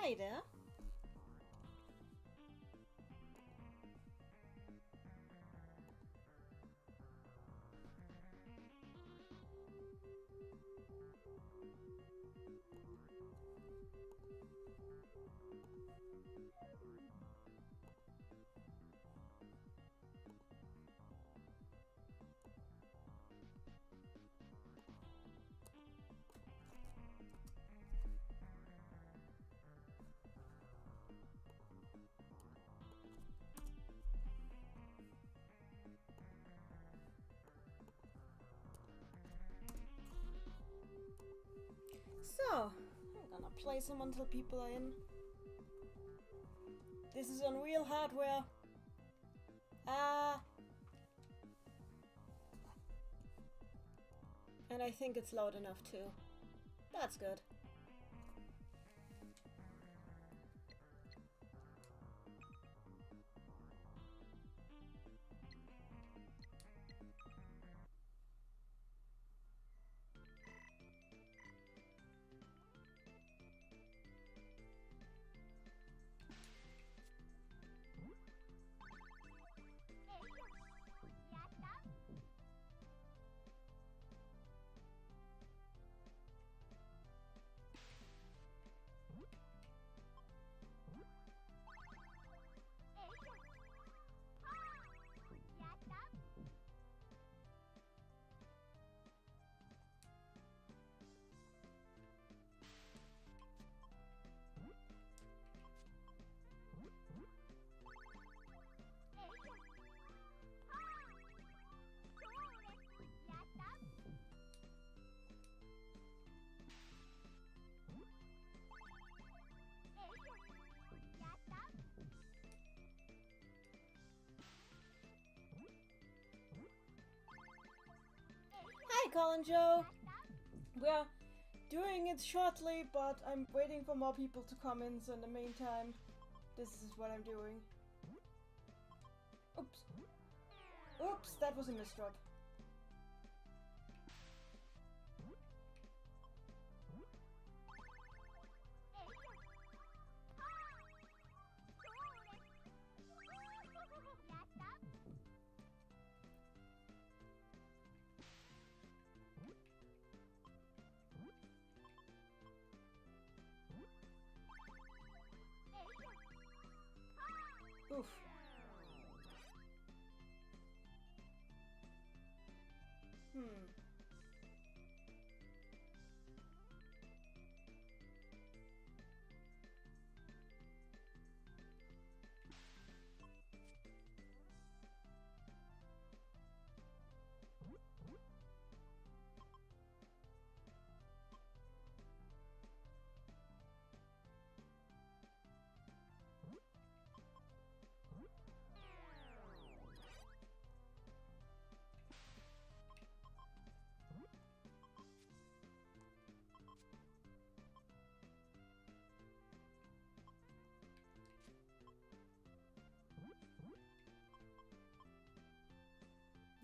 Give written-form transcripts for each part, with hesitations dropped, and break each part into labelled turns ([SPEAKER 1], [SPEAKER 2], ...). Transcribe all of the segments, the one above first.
[SPEAKER 1] Hi there. So, I'm gonna play some until people are in. This is on real hardware. And I think it's loud enough too. That's good. Hi, Colin Joe. We're doing it shortly, but I'm waiting for more people to come in, so in the meantime, this is what I'm doing. Oops. Oops, that was a misdrop. Oof.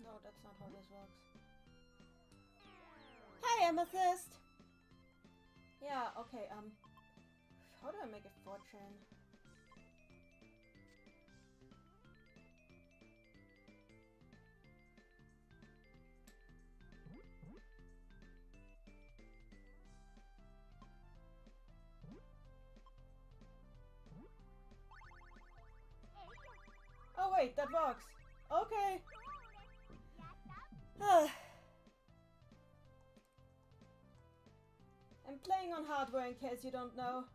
[SPEAKER 1] No, that's not how this works. Hi, Amethyst! Yeah, okay, how do I make a fortune? Oh wait, that works! Okay! I'm playing on hardware in case you don't know.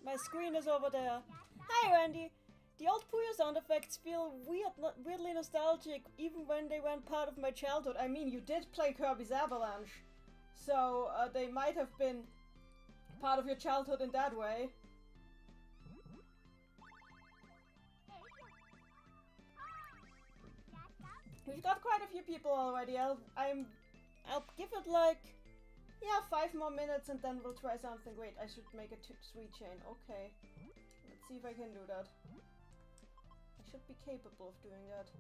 [SPEAKER 1] My screen is over there. Hi Randy! The old Puyo sound effects feel weirdly nostalgic even when they weren't part of my childhood. I mean, you did play Kirby's Avalanche. So, they might have been part of your childhood in that way. We've got quite a few people already. I'll give it like, yeah, 5 more minutes and then we'll try something. Wait, I should make a 3 chain. Okay. Let's see if I can do that. I should be capable of doing that.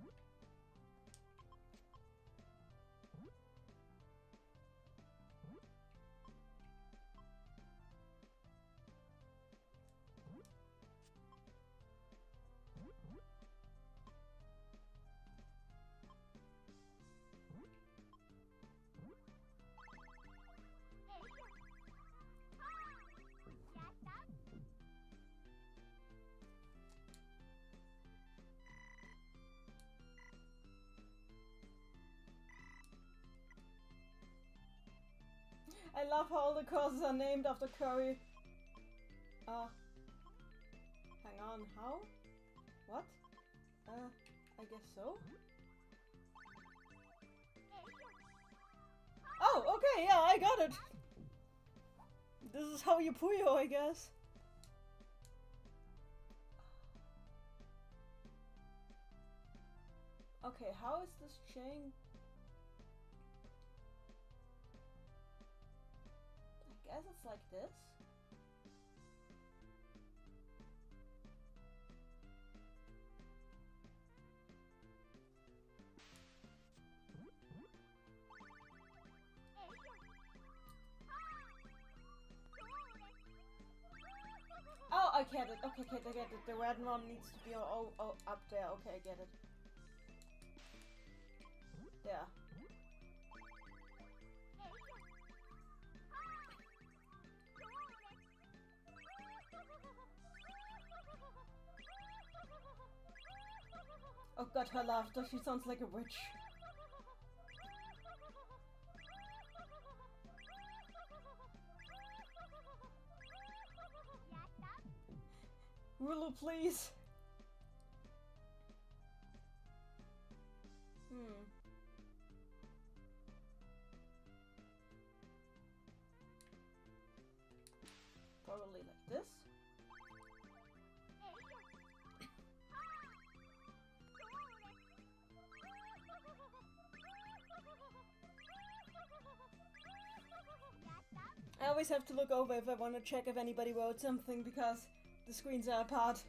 [SPEAKER 1] I love how all the courses are named after curry. Hang on, how? What? I guess so? Oh, okay, yeah, I got it! This is how you Puyo, I guess. Okay, how is this chain? I guess it's like this. Oh, I get it. Okay, I get it. The red one needs to be up there. Okay, I get it. There. Oh god, her laughter. She sounds like a witch. Rulu, please. Probably like this. I always have to look over if I want to check if anybody wrote something because the screens are apart.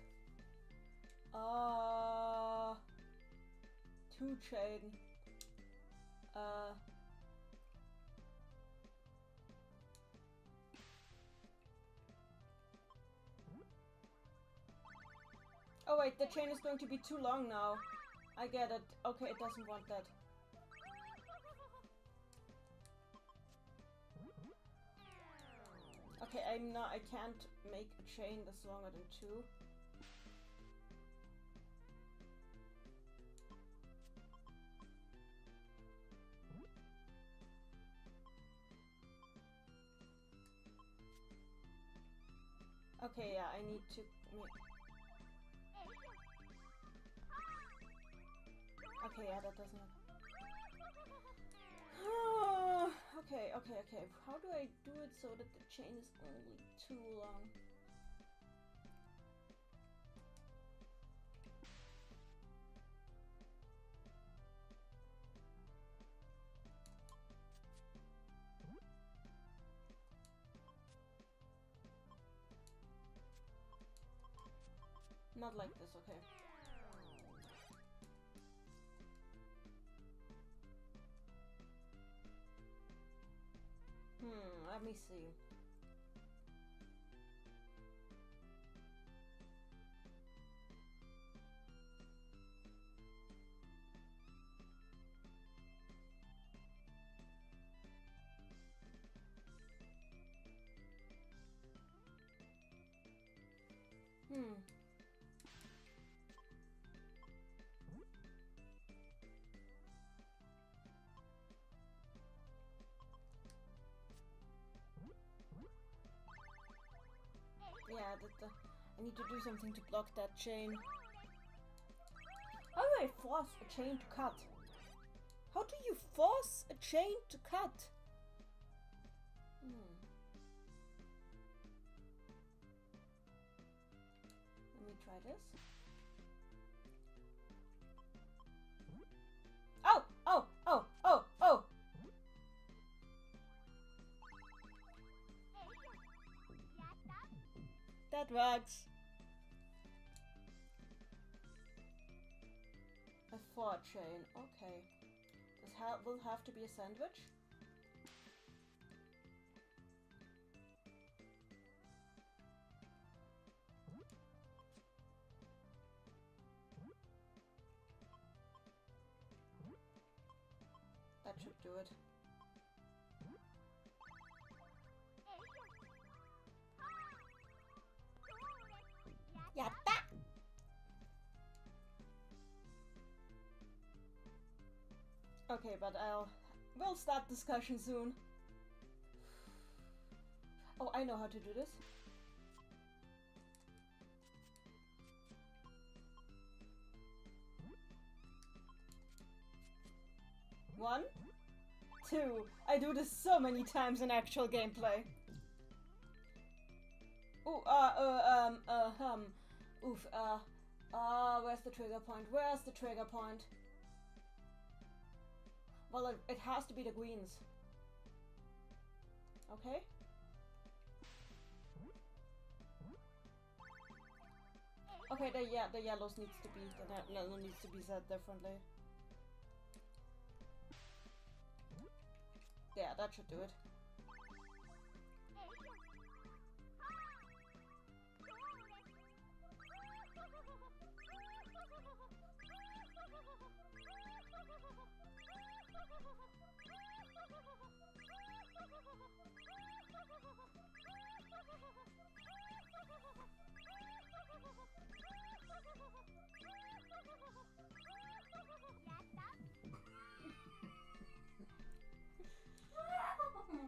[SPEAKER 1] Two chain. Oh wait, the chain is going to be too long now. I get it. Okay, it doesn't want that. Okay, I can't make a chain that's longer than 2. Okay, yeah, I need to make... Okay, yeah, that doesn't... Okay. How do I do it so that the chain is only too long? Not like this, okay. Let me see. Yeah, I need to do something to block that chain. How do I force a chain to cut? How do you force a chain to cut? Let me try this. Oh! That works. A 4 chain, okay. This will have to be a sandwich. That should do it. Yatta! Okay, but we'll start discussion soon. Oh, I know how to do this. One, two. I do this so many times in actual gameplay. Ooh, oof, where's the trigger point? Where's the trigger point? Well, it has to be the greens. Okay. Okay, the yellows needs to be, the yellow needs to be set differently. Yeah, that should do it.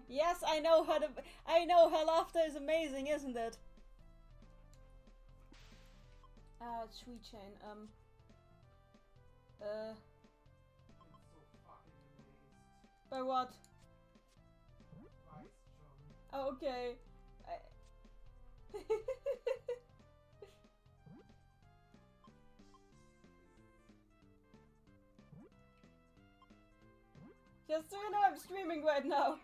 [SPEAKER 1] Yes, I know her laughter is amazing, isn't it? Sweet chain,
[SPEAKER 2] It's so fucking amazed.
[SPEAKER 1] by what?
[SPEAKER 2] Vice John.
[SPEAKER 1] Oh, okay. Just so you know, I'm streaming right now.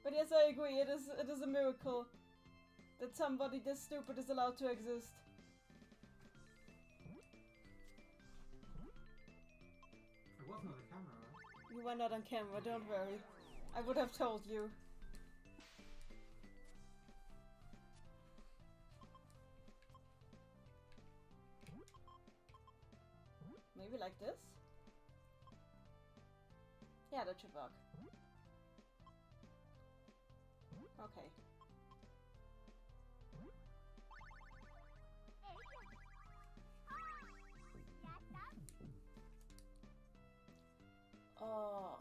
[SPEAKER 1] But yes, I agree. It is a miracle that somebody this stupid is allowed to exist.
[SPEAKER 2] I was not on camera, right?
[SPEAKER 1] You were not on camera, don't worry. I would have told you. Maybe like this? Yeah, that should work. Okay. Oh.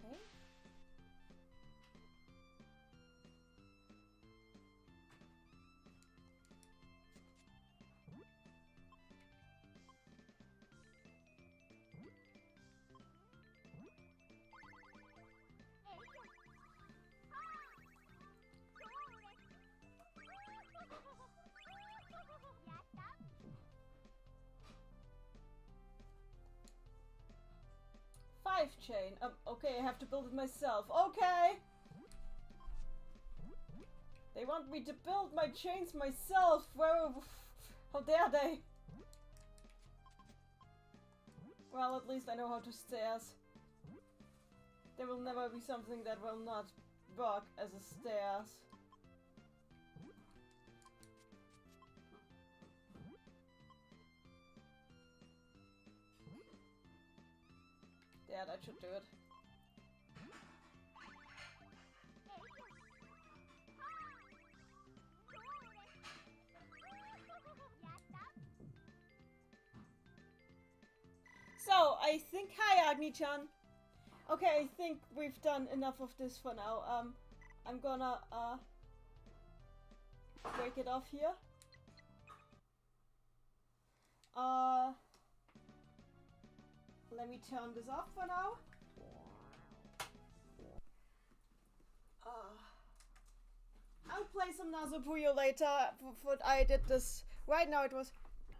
[SPEAKER 1] Okay. Five chain. Okay, I have to build it myself. Okay! They want me to build my chains myself. Whoa. How dare they? Well, at least I know how to stairs. There will never be something that will not work as a stairs. Yeah, that should do it. So, I think... Hi, Agni-chan! Okay, I think we've done enough of this for now. I'm gonna, break it off here. Let me turn this off for now. I'll play some Nazopuyo later. I did this right now.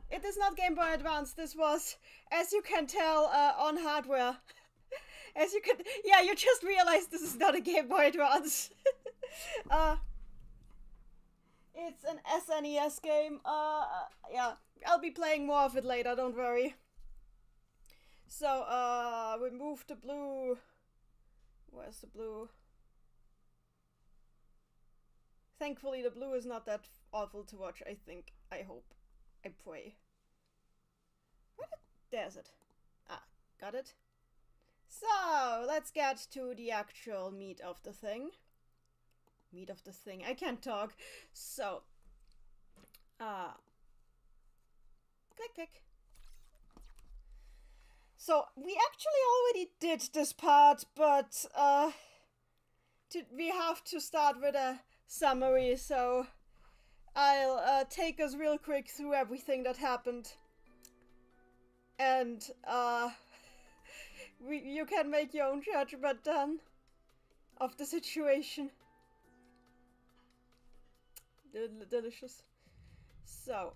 [SPEAKER 1] It is not Game Boy Advance. This was, as you can tell, on hardware. As you could, yeah, you just realized this is not a Game Boy Advance. It's an SNES game. Yeah, I'll be playing more of it later. Don't worry. So, remove the blue. Where's the blue? Thankfully, the blue is not that awful to watch, I think. I hope. I pray. There's it. Ah, got it. So, let's get to the actual meat of the thing. Meat of the thing. I can't talk. So, Click, click. So, we actually already did this part, but, we have to start with a summary, so I'll, take us real quick through everything that happened. And, you can make your own judgment then of the situation. Delicious. So.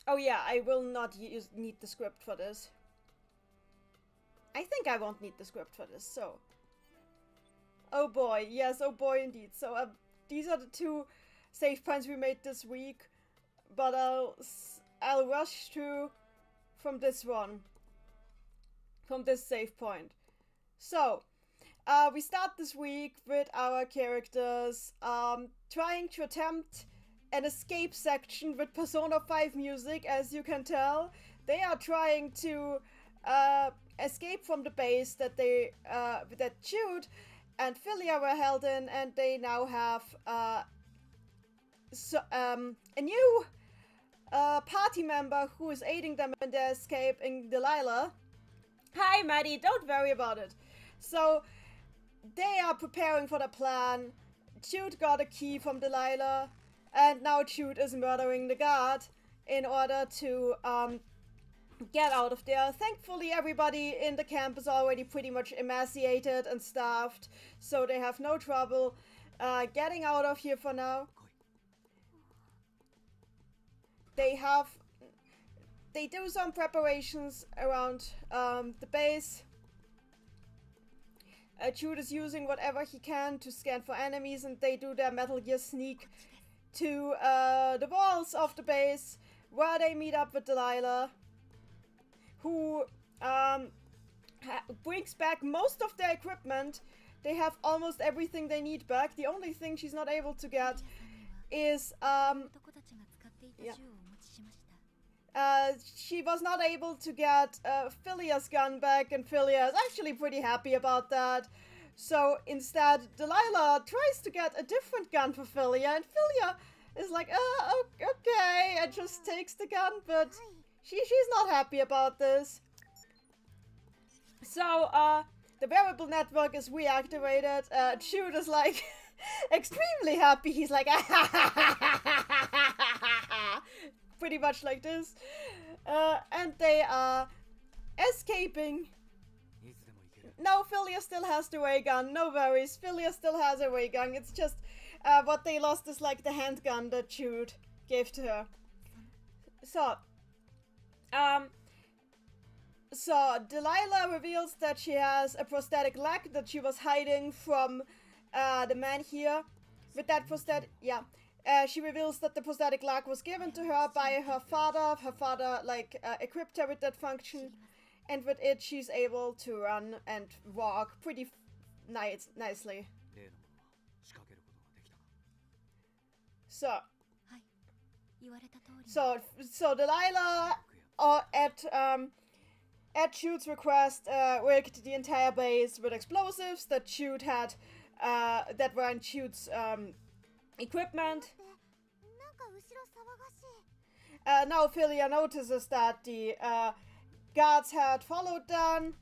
[SPEAKER 1] Oh yeah, I will not need the script for this. I think I won't need the script for this, so. Oh boy, yes, oh boy indeed. So, these are the 2 save points we made this week. But I'll rush through from this one. From this save point. So, we start this week with our characters trying to attempt an escape section with Persona 5 music, as you can tell. They are trying to escape from the base that Jude and Philia were held in, and they now have a new party member who is aiding them in their escape in Delilah. Hi, Maddie, don't worry about it. So, they are preparing for the plan. Jude got a key from Delilah, and now Jude is murdering the guard in order to get out of there. Thankfully, everybody in the camp is already pretty much emaciated and starved, so they have no trouble getting out of here for now. They do some preparations around the base. Jude is using whatever he can to scan for enemies, and they do their Metal Gear sneak to the walls of the base, where they meet up with Delilah, who brings back most of their equipment. They have almost everything they need back. The only thing she's not able to get is she was not able to get Philia's gun back, and Philia is actually pretty happy about that. So instead, Delilah tries to get a different gun for Philia, and Philia is like, okay, and just takes the gun, but she's not happy about this. So, the variable network is reactivated. Jude is like extremely happy. He's like, pretty much like this. And they are escaping. No, Philia still has the ray gun. No worries. Philia still has a ray gun. It's just what they lost is like the handgun that Jude gave to her. So Delilah reveals that she has a prosthetic leg that she was hiding from the man here. With that prosthetic, she reveals that the prosthetic leg was given to her by her father. Her father, equipped her with that function. And with it, she's able to run and walk pretty nicely. So Delilah, at Jude's request, rigged the entire base with explosives that Jude had, that were in Jude's equipment. Now Philia notices that the guards had followed them.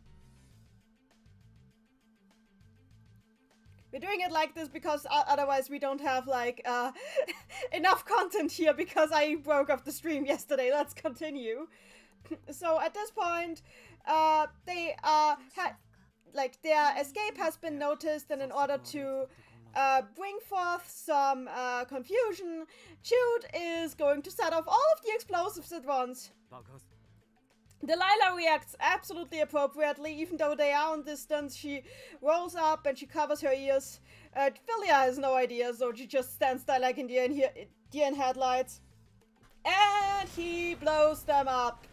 [SPEAKER 1] We're doing it like this because otherwise we don't have, enough content here because I broke off the stream yesterday. Let's continue. So at this point, their escape has been noticed, and in order to bring forth some confusion, Jude is going to set off all of the explosives at once. Delilah reacts absolutely appropriately, even though they are on distance. She rolls up and she covers her ears. Philia has no idea, so she just stands there like in deer in headlights. And he blows them up.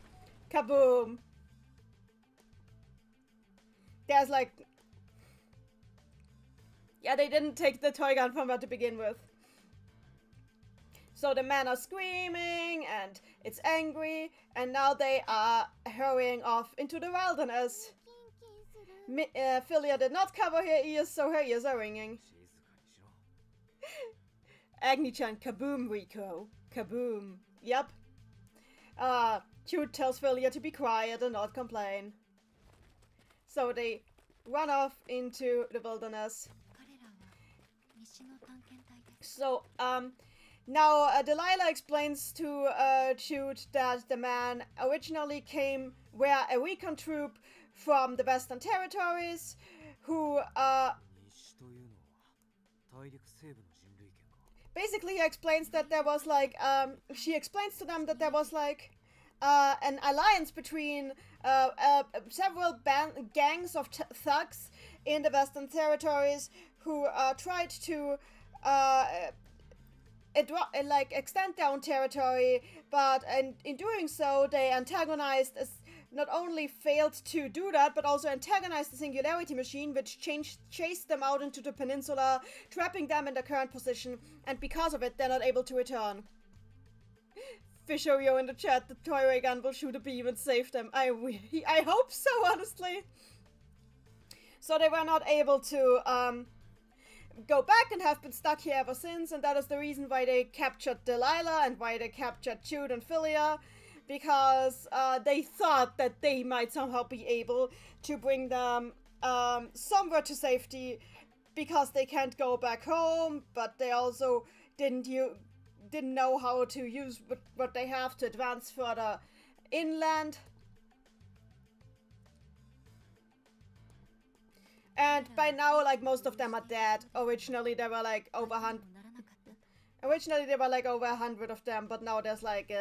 [SPEAKER 1] Kaboom. There's they didn't take the toy gun from her to begin with. So the men are screaming, and it's angry, and now they are hurrying off into the wilderness. Philia did not cover her ears, so her ears are ringing. Agni-chan, kaboom, Rico. Kaboom. Yep. Jude tells Philia to be quiet and not complain. So they run off into the wilderness. So, now Delilah explains to Jude that the man originally were a recon troop from the Western Territories who, basically he explains that there was like, she explains to them that there was like, an alliance between several gangs of thugs in the Western Territories who tried to extend their own territory, but in doing so they antagonized, not only failed to do that, but also antagonized the Singularity Machine, which chased them out into the peninsula, trapping them in their current position, and because of it they're not able to return. Fishorio in the chat, the toy ray gun will shoot a beam and save them. I hope so, honestly. So they were not able to go back and have been stuck here ever since, and that is the reason why they captured Delilah and why they captured Jude and Philia, because they thought that they might somehow be able to bring them somewhere to safety, because they can't go back home, but they also didn't know how to use what they have to advance further inland. And by now, like, most of them are dead. Originally, there were like over 100. Originally, there were like over 100 of them, but now there's like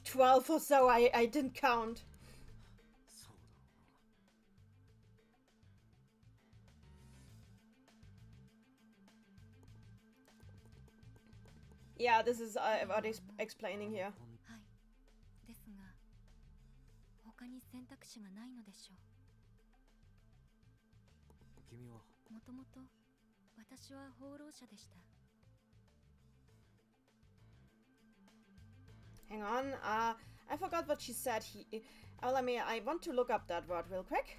[SPEAKER 1] 12 or so. I didn't count. Yeah, this is what he's explaining here. Hang on, I forgot what she said. I want to look up that word real quick.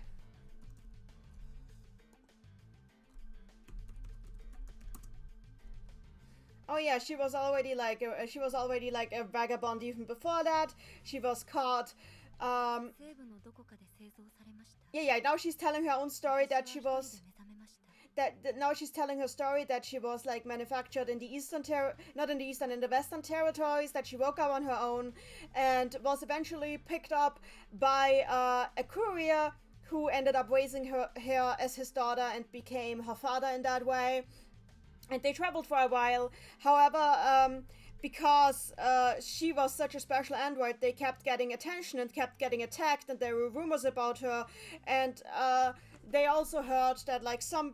[SPEAKER 1] Oh yeah, she was already like a vagabond even before that. She was caught. Yeah. Now she's telling her own story that she was. Now she's telling her story that she was like manufactured in the in the Western Territories. That she woke up on her own and was eventually picked up by a courier who ended up raising her as his daughter and became her father in that way. And they traveled for a while. However, because she was such a special android, they kept getting attention and kept getting attacked, and there were rumors about her. And they also heard that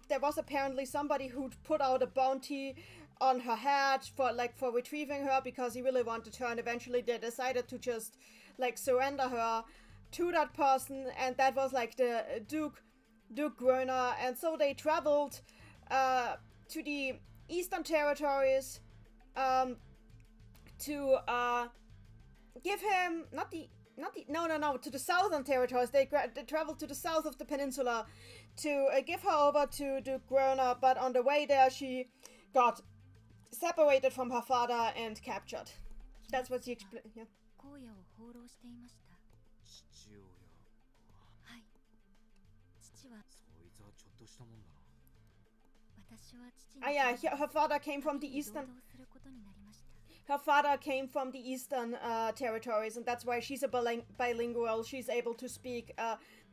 [SPEAKER 1] there was apparently somebody who'd put out a bounty on her head for retrieving her, because he really wanted her, and eventually they decided to just surrender her to that person, and that was the Duke Groner. And so they traveled to the Eastern Territories to give him to the Southern Territories. They traveled to the south of the peninsula to give her over to Duke Groner, but on the way there she got separated from her father and captured. That's what she explained. Yeah. Her father came from the Eastern. Her father came from the Eastern Territories, and that's why she's a bilingual. She's able to speak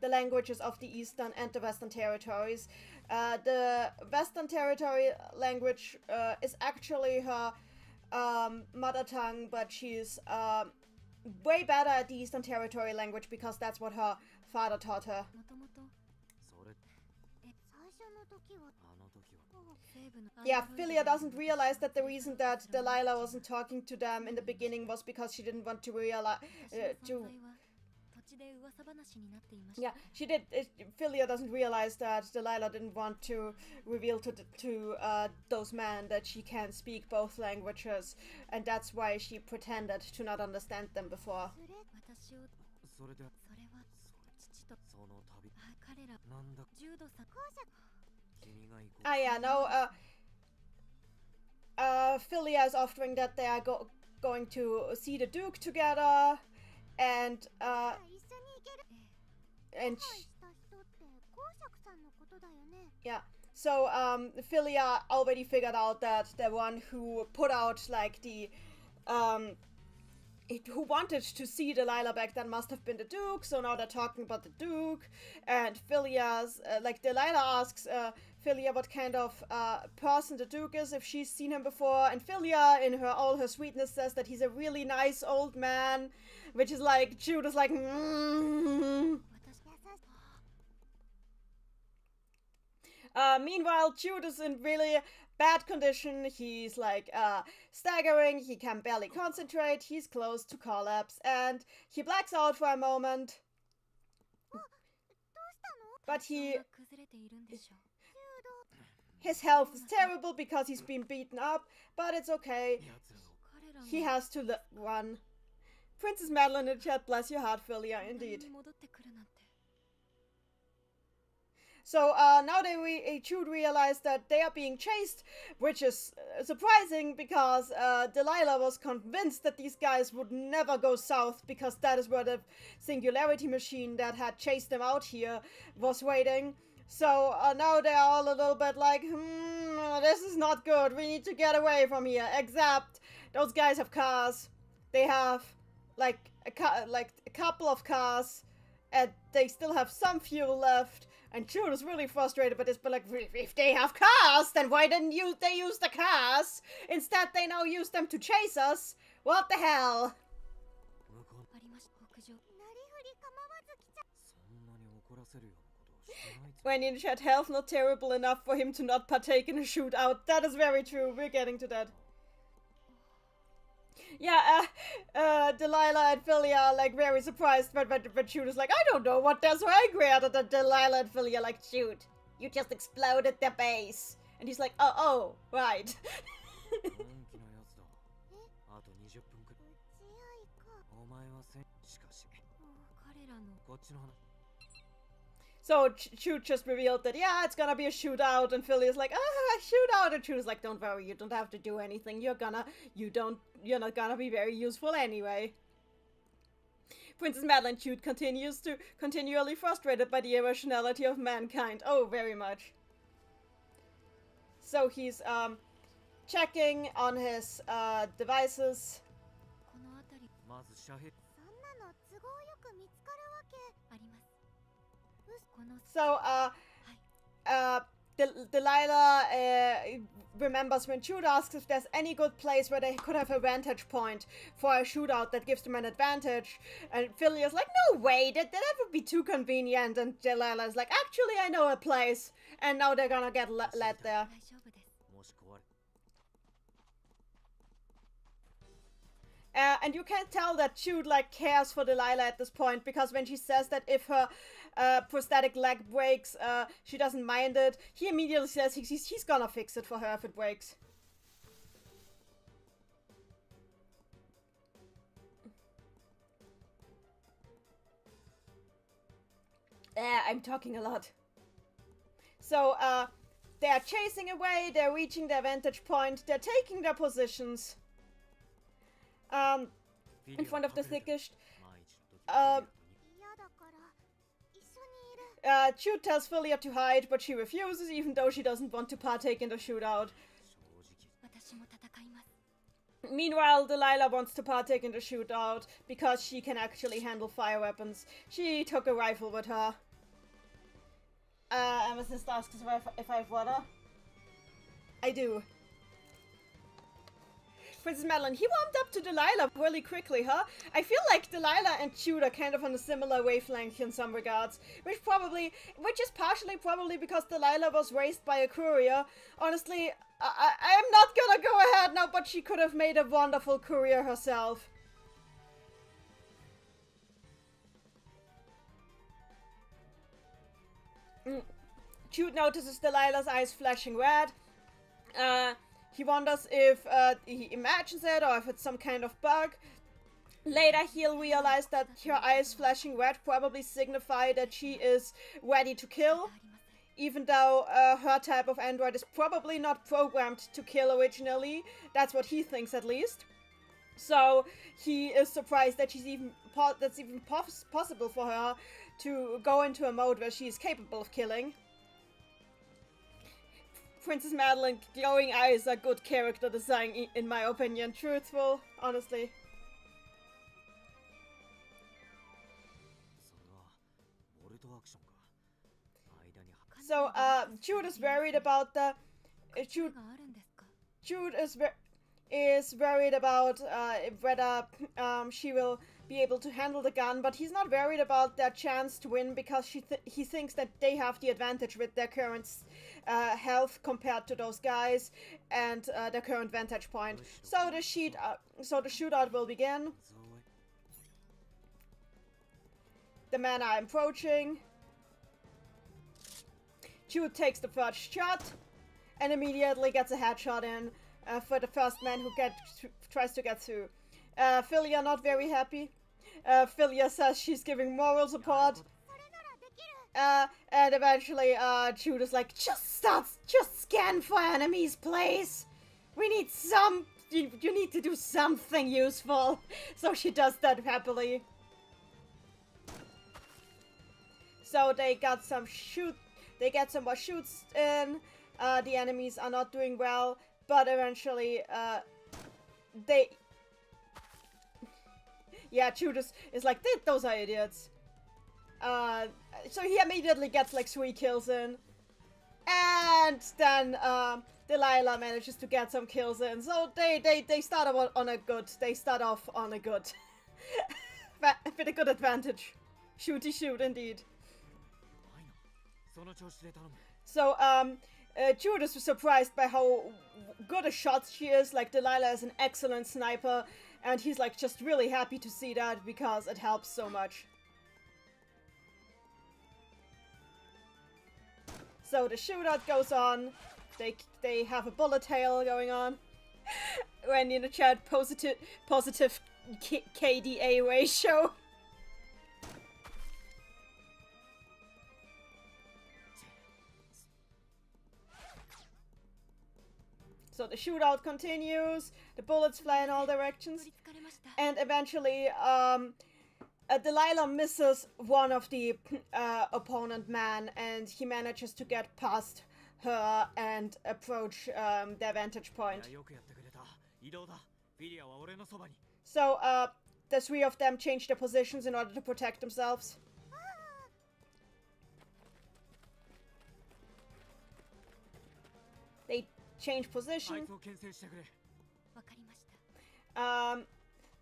[SPEAKER 1] the languages of the Eastern and the Western Territories. The Western Territory language is actually her mother tongue, but she's way better at the Eastern Territory language because that's what her father taught her. Yeah, Philia doesn't realize that the reason that Delilah wasn't talking to them in the beginning was because she didn't want to realize yeah, she did. Philia doesn't realize that Delilah didn't want to reveal to those men that she can speak both languages, and that's why she pretended to not understand them before. Philia is offering that they are going to see the Duke together, and yeah. So Philia already figured out that the one who put out like the who wanted to see Delilah back then must have been the Duke, so now they're talking about the Duke, and Philia's, Delilah asks Philia what kind of person the Duke is, if she's seen him before, and Philia, in all her sweetness, says that he's a really nice old man, which is like, Jude is like, meanwhile, Jude is in really bad condition. He's like staggering, he can barely concentrate, he's close to collapse, and he blacks out for a moment. But his health is terrible because he's been beaten up, but it's okay. He has to run. Princess Madeline in the chat, bless your heart, Philia, indeed. So now Jude realized that they are being chased, which is surprising because Delilah was convinced that these guys would never go south because that is where the singularity machine that had chased them out here was waiting. So now they're all a little bit like, this is not good. We need to get away from here. Except those guys have cars. They have like a couple of cars, and they still have some fuel left. And Jude is really frustrated by this, but like, if they have cars, then why didn't they use the cars? Instead, they now use them to chase us. What the hell? When in chat, health not terrible enough for him to not partake in a shootout. That is very true. We're getting to that. Yeah, Delilah and Philia are like very surprised, but Jude is like, I don't know what they're so angry at. And Delilah and Philia are like, Jude, you just exploded their base. And he's like, oh, right. So Jude just revealed that, yeah, it's gonna be a shootout, and Philia's like, a shootout, and Jude is like, don't worry, you don't have to do anything, you're not gonna be very useful anyway. Princess Madeline Jude continually frustrated by the irrationality of mankind. Oh, very much. So he's, checking on his, devices. So, Delilah remembers when Jude asks if there's any good place where they could have a vantage point for a shootout that gives them an advantage. And Philia's like, no way, that would be too convenient. And Delilah's like, actually, I know a place. And now they're gonna get led there. And you can tell that Jude, like, cares for Delilah at this point, because when she says that if her prosthetic leg breaks, she doesn't mind it, he immediately says he's gonna fix it for her if it breaks. I'm talking a lot. So, they're chasing away, they're reaching their vantage point, they're taking their positions. In front of the thickest. Jude tells Philia to hide, but she refuses, even though she doesn't want to partake in the shootout. Meanwhile, Delilah wants to partake in the shootout because she can actually handle fire weapons. She took a rifle with her. Amethyst asks if I have water. I do. Princess Madeline, he warmed up to Delilah really quickly, huh? I feel like Delilah and Jude are kind of on a similar wavelength in some regards, which is partially probably because Delilah was raised by a courier. Honestly, I'm not gonna go ahead now, but she could have made a wonderful courier herself. Jude notices Delilah's eyes flashing red. He wonders if he imagines it or if it's some kind of bug. Later, he'll realize that her eyes flashing red probably signify that she is ready to kill. even though her type of android is probably not programmed to kill originally. That's what he thinks, at least. So he is surprised that that's even possible for her to go into a mode where she is capable of killing. Princess Madeline, glowing eyes are good character design, in my opinion. Truthful, honestly. So, Jude is worried about the... Jude is worried about whether she will be able to handle the gun, but he's not worried about their chance to win because he thinks that they have the advantage with their current health compared to those guys and their current vantage point. So the shootout will begin. The men are approaching. Jude takes the first shot and immediately gets a headshot in for the first man who tries to get through. Philia not very happy. Philia says she's giving moral support. And eventually Jude is like, just scan for enemies, please. We need you need to do something useful. So she does that happily. So they get some more shoots in. The enemies are not doing well, but eventually yeah, Judas is like, those are idiots. So he immediately gets like 3 kills in. And then Delilah manages to get some kills in. So they start off on a good with a good advantage. Shooty shoot indeed. So Judas was surprised by how good a shot she is. Like, Delilah is an excellent sniper, and he's like just really happy to see that because it helps so much. So the shootout goes on. They have a bullet hail going on. Randy in the chat, positive KDA ratio. So the shootout continues, the bullets fly in all directions, and eventually Delilah misses one of the opponent men, and he manages to get past her and approach their vantage point. So the 3 of them change their positions in order to protect themselves. They change position.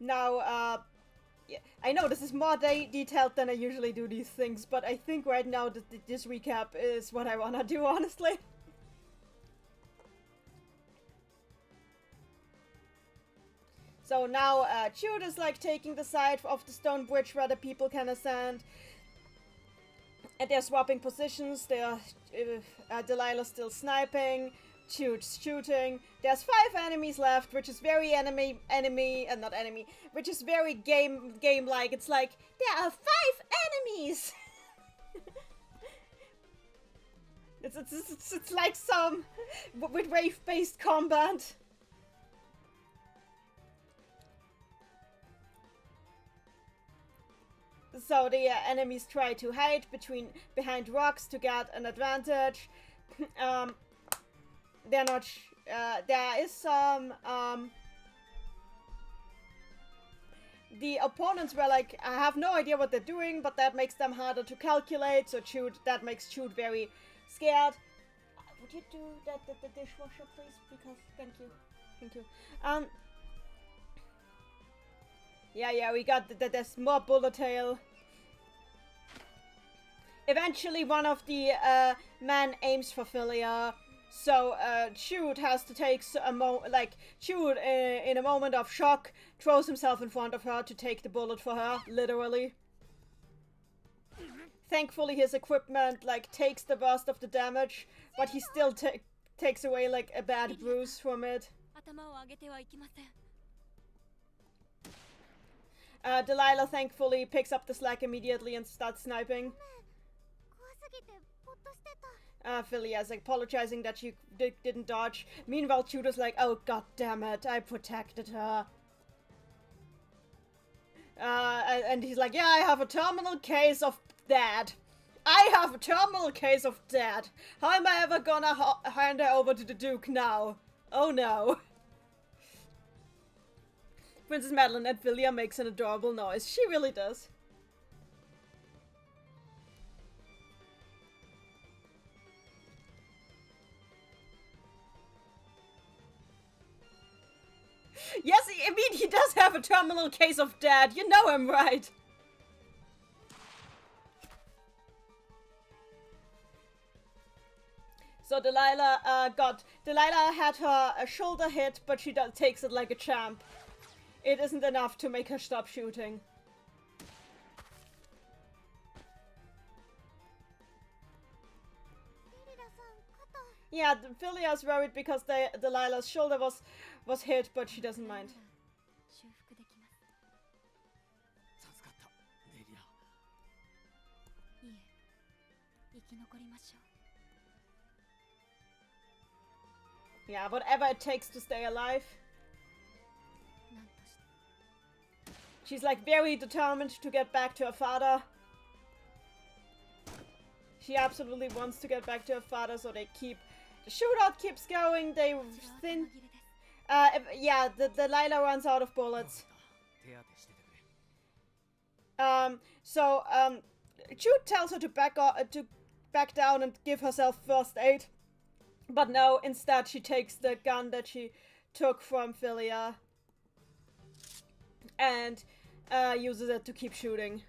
[SPEAKER 1] Now, yeah, I know this is more detailed than I usually do these things, but I think right now this recap is what I wanna do, honestly. So now Jude is like taking the side of the stone bridge where the people can ascend. And they're swapping positions. Delilah's still sniping. Jude's shooting. There's 5 enemies left, which is very which is very game-like. It's like, there are 5 enemies! it's like some with wave-based combat. So the enemies try to hide behind rocks to get an advantage. They're not. There is some. The opponents were like, I have no idea what they're doing, but that makes them harder to calculate. So that makes Jude very scared. Would you do that the dishwasher, please? Because thank you. Yeah, we got there's more bullet hail. Eventually, one of the men aims for Philia. So Jude has to take Jude in a moment of shock throws himself in front of her to take the bullet for her, literally. Thankfully, his equipment takes the worst of the damage, but he still takes away like a bad bruise from it. Delilah thankfully picks up the slack immediately and starts sniping. Philia's like apologizing that she didn't dodge. Meanwhile, Judah's like, oh god damn it, I protected her. And he's like, yeah, I have a terminal case of that. I have a terminal case of that. How am I ever gonna hand her over to the Duke now? Oh no. Princess Madeline and Philia makes an adorable noise. She really does. Yes, I mean, he does have a terminal case of dad. You know him, right? So Delilah, Delilah had her shoulder hit, but she takes it like a champ. It isn't enough to make her stop shooting. Yeah, Philia's worried because Delilah's shoulder was hit, but she doesn't mind. Yeah, whatever it takes to stay alive. She's like very determined to get back to her father. She absolutely wants to get back to her father, so the shootout keeps going. They thin. Yeah, Delilah runs out of bullets. Jude tells her to back down and give herself first aid. But no, instead she takes the gun that she took from Philia and uses it to keep shooting.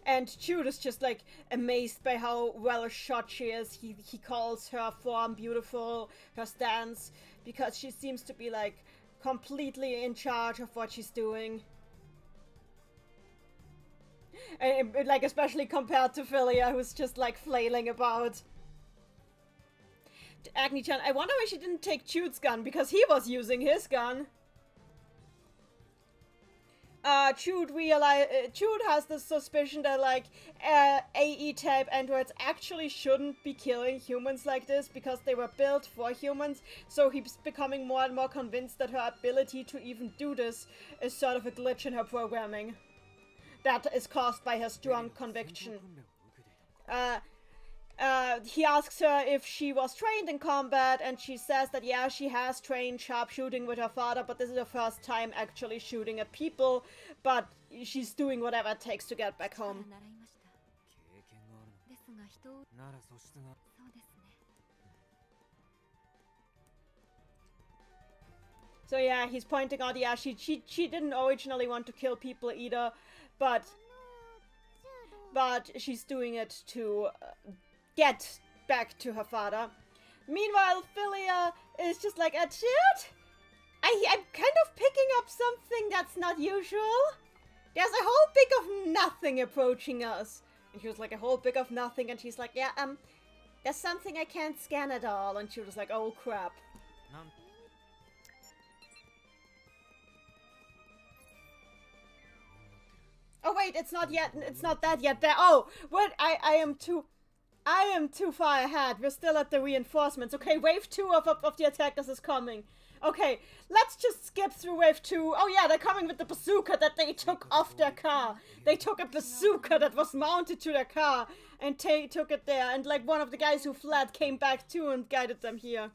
[SPEAKER 1] And Jude is just like amazed by how well shot she is. He calls her form beautiful, her stance, because she seems to be like completely in charge of what she's doing. And, like, especially compared to Philia, who's just like flailing about. Agni-chan, I wonder why she didn't take Jude's gun, because he was using his gun. Jude has the suspicion that, like, AE-type androids actually shouldn't be killing humans like this because they were built for humans, so he's becoming more and more convinced that her ability to even do this is sort of a glitch in her programming that is caused by her strong conviction. He asks her if she was trained in combat, and she says that yeah, she has trained sharpshooting with her father, but this is her first time actually shooting at people, but she's doing whatever it takes to get back home. So yeah, he's pointing out, yeah, she didn't originally want to kill people either, but she's doing it to get back to her father. Meanwhile, Philia is just like, Jude, I'm kind of picking up something that's not usual. There's a whole big of nothing approaching us. And she was like, a whole big of nothing, and she's like, yeah, there's something I can't scan at all. And she was like, oh crap. Oh wait, it's not yet. It's not that yet. Oh, what? I am too far ahead. We're still at the reinforcements. Okay, wave 2 of the attackers is coming. Okay, let's just skip through wave 2. Oh yeah, they're coming with the bazooka that they took off their car. They took a bazooka that was mounted to their car and took it there. And like one of the guys who fled came back too and guided them here.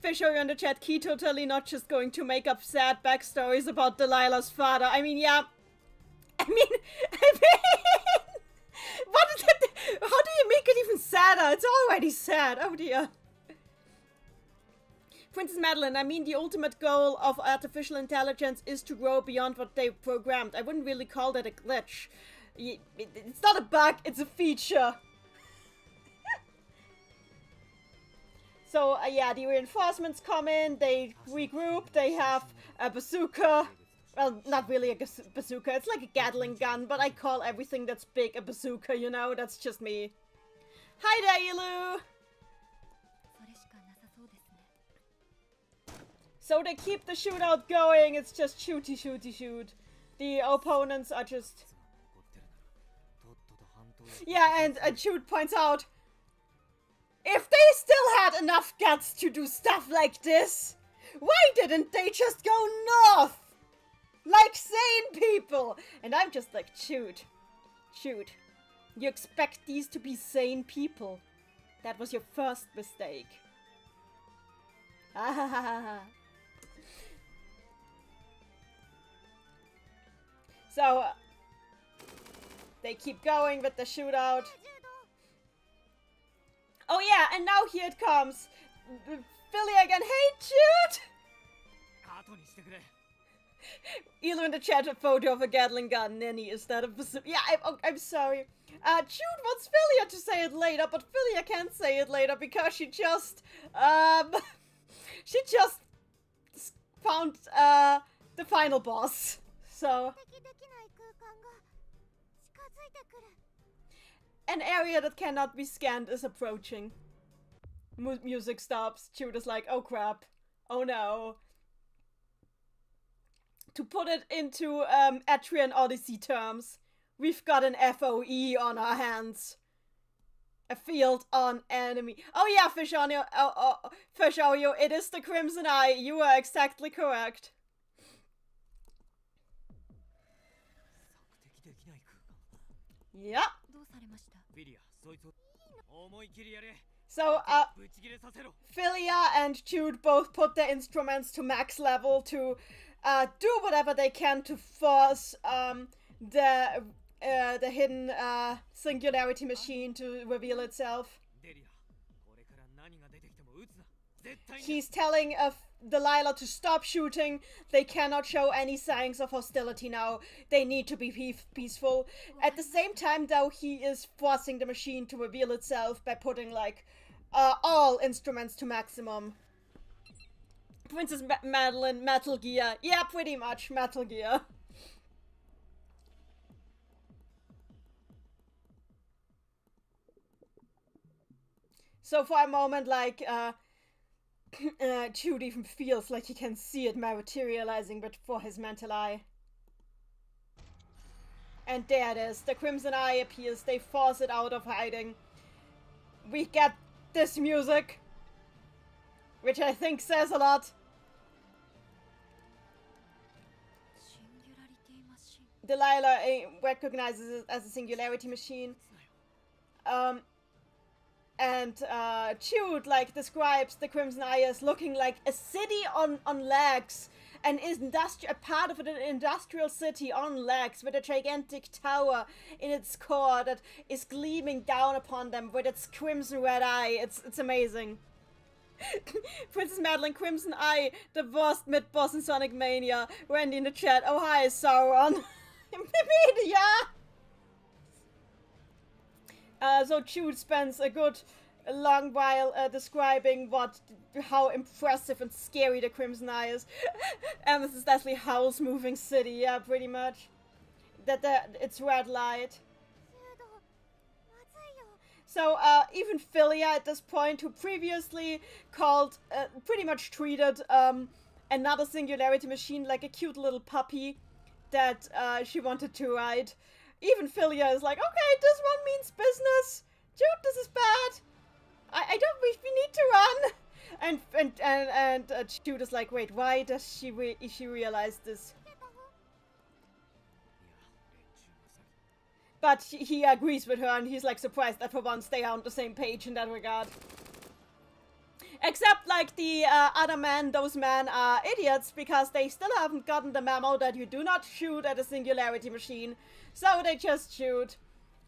[SPEAKER 1] Fisher in the chat, Key totally not just going to make up sad backstories about Delilah's father. I mean, yeah. I mean, what is it? How do you make it even sadder? It's already sad. Oh dear. Princess Madeline, I mean, the ultimate goal of artificial intelligence is to grow beyond what they programmed. I wouldn't really call that a glitch. It's not a bug, it's a feature. So, yeah, the reinforcements come in, they regroup, they have a bazooka. Well, not really a bazooka, it's like a Gatling gun, but I call everything that's big a bazooka, you know? That's just me. Hi there, Ilu! So they keep the shootout going, it's just shooty shooty shoot. The opponents are just... Yeah, and Shoot points out, if they still had enough guts to do stuff like this, why didn't they just go north? Like sane people! And I'm just like, Shoot. Shoot. You expect these to be sane people. That was your first mistake. So, they keep going with the shootout. Oh yeah, and now here it comes. Philly again. Hey, Jude! Elo in the chat, a photo of a Gatling gun. Nanny, is that a... Yeah, I'm sorry. Jude wants Philia to say it later, but Philia can't say it later because she just... she just found, the final boss. So... An area that cannot be scanned is approaching. Music stops. Jude is like, oh crap. Oh no. To put it into Atrian Odyssey terms, we've got an FOE on our hands. A field on enemy. Oh yeah, Fishonio. Fishonio, it is the Crimson Eye. You are exactly correct. Yeah. So, Philia and Jude both put their instruments to max level to do whatever they can to force the hidden singularity machine to reveal itself. He's telling Delilah to stop shooting. They cannot show any signs of hostility now. They need to be peaceful. At the same time, though, he is forcing the machine to reveal itself by putting, like, all instruments to maximum. Princess Madeline, Metal Gear. Yeah, pretty much, Metal Gear. So for a moment, like, Jude even feels like he can see it materializing before his mental eye. And there it is. The Crimson Eye appears. They force it out of hiding. We get this music, which I think says a lot. Delilah recognizes it as a singularity machine. And Jude, like, describes the Crimson Eye as looking like a city on legs. And is a part of an industrial city on legs with a gigantic tower in its core that is gleaming down upon them with its crimson red eye. It's amazing. Princess Madeline, Crimson Eye, the worst mid-boss in Sonic Mania. Randy in the chat, oh hi, Sauron. Yeah. So Jude spends a good long while describing how impressive and scary the Crimson Eye is. Mrs. Leslie Howell's moving city, yeah, pretty much. It's red light. So even Philia at this point, who previously pretty much treated another singularity machine like a cute little puppy that she wanted to ride. Even Philia is like, okay, this one means business. Jude, this is bad. I don't. We need to run. And Jude is like, wait, why does she realize this? But he agrees with her, and he's like surprised that for once they are on the same page in that regard. Except, like, the other men, those men are idiots because they still haven't gotten the memo that you do not shoot at a singularity machine. So they just shoot.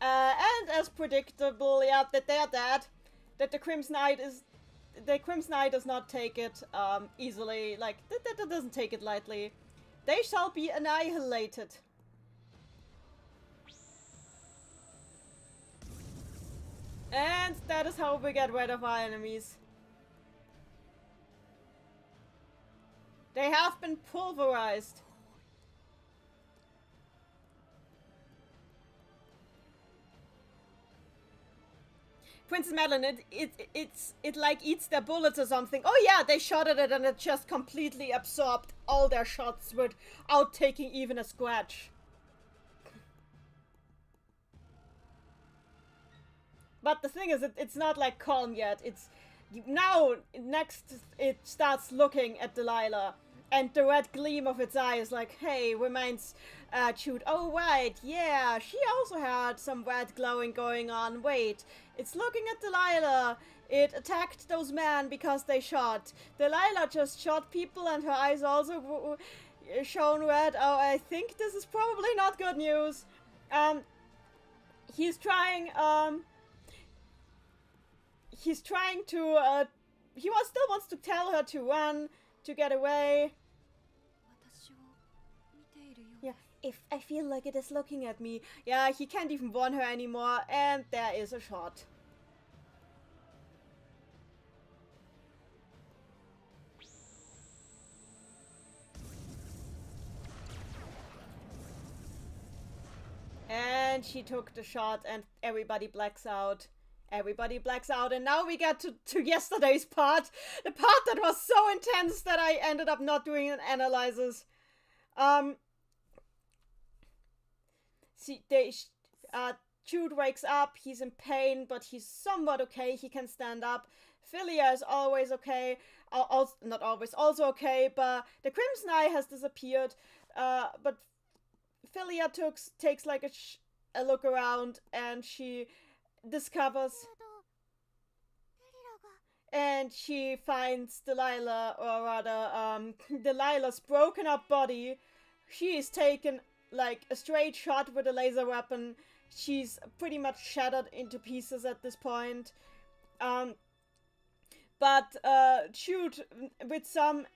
[SPEAKER 1] And as predictable, yeah, that they're dead. That the Crimson Eye does not take it easily. Like, that doesn't take it lightly. They shall be annihilated. And that is how we get rid of our enemies. They have been pulverized. Princess Madeline, it like eats their bullets or something. Oh yeah, they shot at it and it just completely absorbed all their shots without taking even a scratch. But the thing is, it's not like calm yet. It's now next it starts looking at Delilah, and the red gleam of its eye is like, hey, reminds Jude. Oh right, yeah, she also had some red glowing going on. Wait, it's looking at Delilah. It attacked those men because they shot. Delilah just shot people, and her eyes also shone red. Oh, I think this is probably not good news. He's trying. He's trying to, he still wants to tell her to run, to get away. Yeah, if I feel like it is looking at me. Yeah, he can't even warn her anymore, and there is a shot. And she took the shot, and everybody blacks out. Everybody blacks out, and now we get to yesterday's part. The part that was so intense that I ended up not doing an analysis. Jude wakes up, he's in pain, but he's somewhat okay, he can stand up. Philia is always okay, not always, also okay, but the Crimson Eye has disappeared, but Philia takes like a look around, and she discovers, and she finds Delilah, or rather, Delilah's broken up body. She is taken like a straight shot with a laser weapon. She's pretty much shattered into pieces at this point. But Jude, with some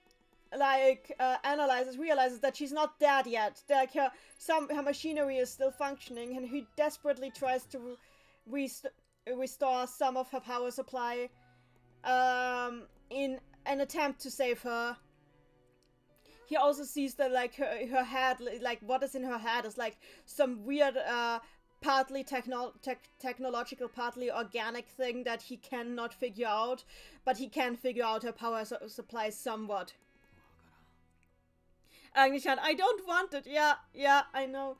[SPEAKER 1] analyzes, realizes that she's not dead yet. Like her machinery is still functioning, and he desperately tries to restore some of her power supply in an attempt to save her. He also sees that like her head, like what is in her head is like some weird partly technological, partly organic thing that he cannot figure out, but he can figure out her power supply somewhat. Agnichan, I don't want it. Yeah, I know.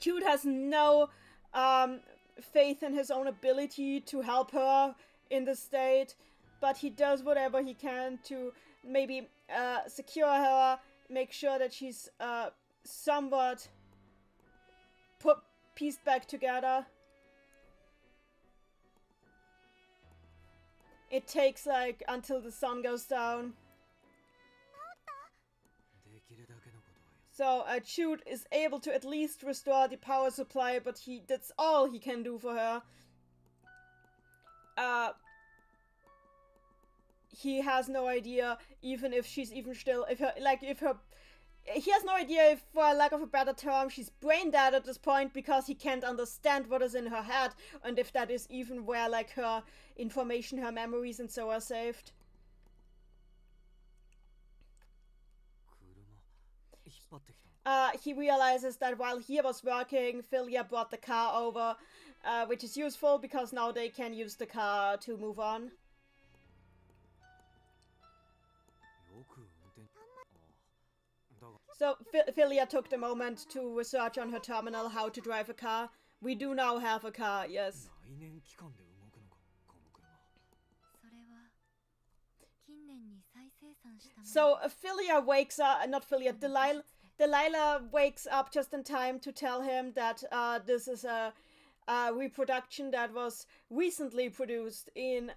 [SPEAKER 1] Jude has no faith in his own ability to help her in this state, but he does whatever he can to maybe secure her, make sure that she's somewhat pieced back together. It takes like until the sun goes down. So Jude is able to at least restore the power supply, but that's all he can do for her. He has no idea even if she's even still, he has no idea if, for lack of a better term, she's brain dead at this point, because he can't understand what is in her head, and if that is even where like her information, her memories and so are saved. He realizes that while he was working, Philia brought the car over, which is useful because now they can use the car to move on. So Philia took the moment to research on her terminal how to drive a car. We do now have a car, yes. So Philia wakes up, not Philia, Delilah wakes up just in time to tell him that this is a reproduction that was recently produced in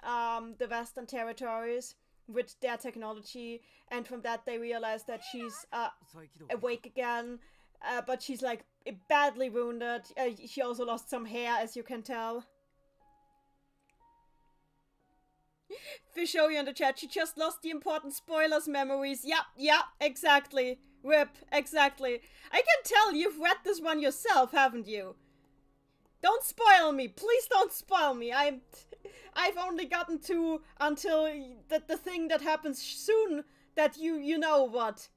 [SPEAKER 1] the Western Territories with their technology, and from that they realize that she's awake again, but she's like badly wounded. She also lost some hair, as you can tell. Fish show you in the chat, she just lost the important spoilers memories. Yeah, exactly. Rip, exactly. I can tell you've read this one yourself, haven't you? Don't spoil me, please don't spoil me. I've only gotten to until the thing that happens soon, that you know what.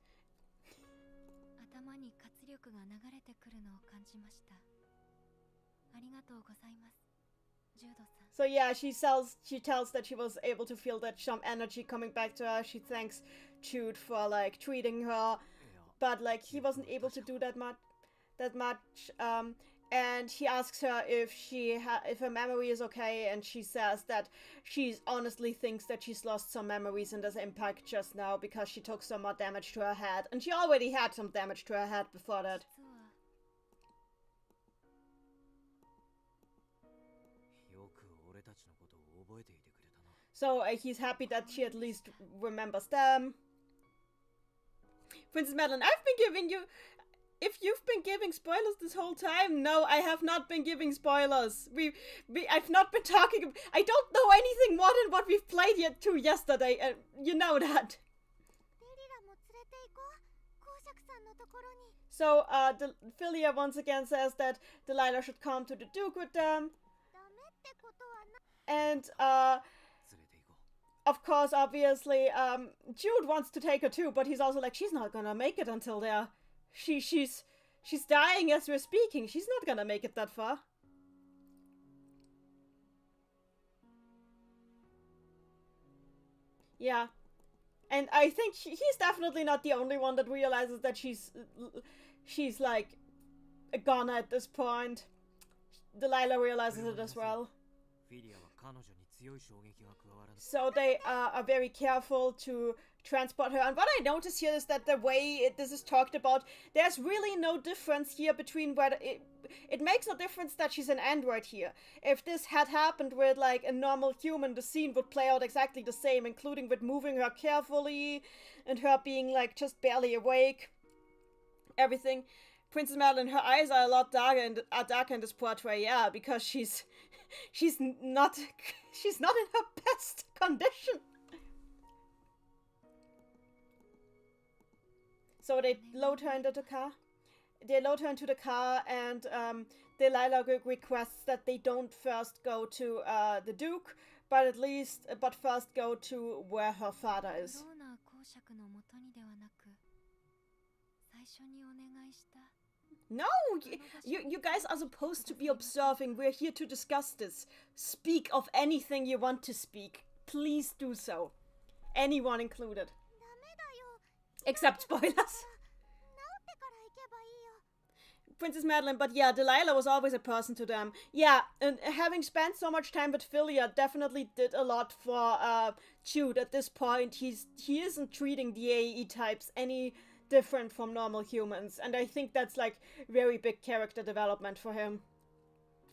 [SPEAKER 1] So yeah, she tells that she was able to feel that some energy coming back to her. She thanks Jude for like treating her, but like he wasn't able to do that much. And he asks her if if her memory is okay, and she says that she honestly thinks that she's lost some memories in this impact just now because she took some more damage to her head, and she already had some damage to her head before that. So he's happy that she at least remembers them. Princess Madeline, I've been giving you... If you've been giving spoilers this whole time, no, I have not been giving spoilers. I've not been talking... I don't know anything more than what we've played yet to yesterday, and you know that. So, Philia once again says that Delilah should come to the Duke with them. And, of course, obviously, Jude wants to take her too, but he's also like, she's not gonna make it until there. She's dying as we're speaking. She's not gonna make it that far. Yeah. And I think he's definitely not the only one that realizes that she's like gone at this point. Delilah realizes it as well. So they are very careful to transport her. And what I notice here is that the way this is talked about, there's really no difference here between whether it makes no difference that she's an android here. If this had happened with like a normal human, the scene would play out exactly the same, including with moving her carefully and her being like just barely awake. Everything. Princess Madeline, her eyes are a lot darker in this portrait, yeah, because she's not in her best condition. So they load her into the car. And Delilah requests that they don't first go to the Duke, but first go to where her father is. No, you guys are supposed to be observing. We're here to discuss this. Speak of anything you want to speak. Please do so. Anyone included. Except spoilers. Princess Madeline, but yeah, Delilah was always a person to them. Yeah, and having spent so much time with Philia definitely did a lot for Jude at this point. He isn't treating the AE types any different from normal humans, and I think that's like very big character development for him.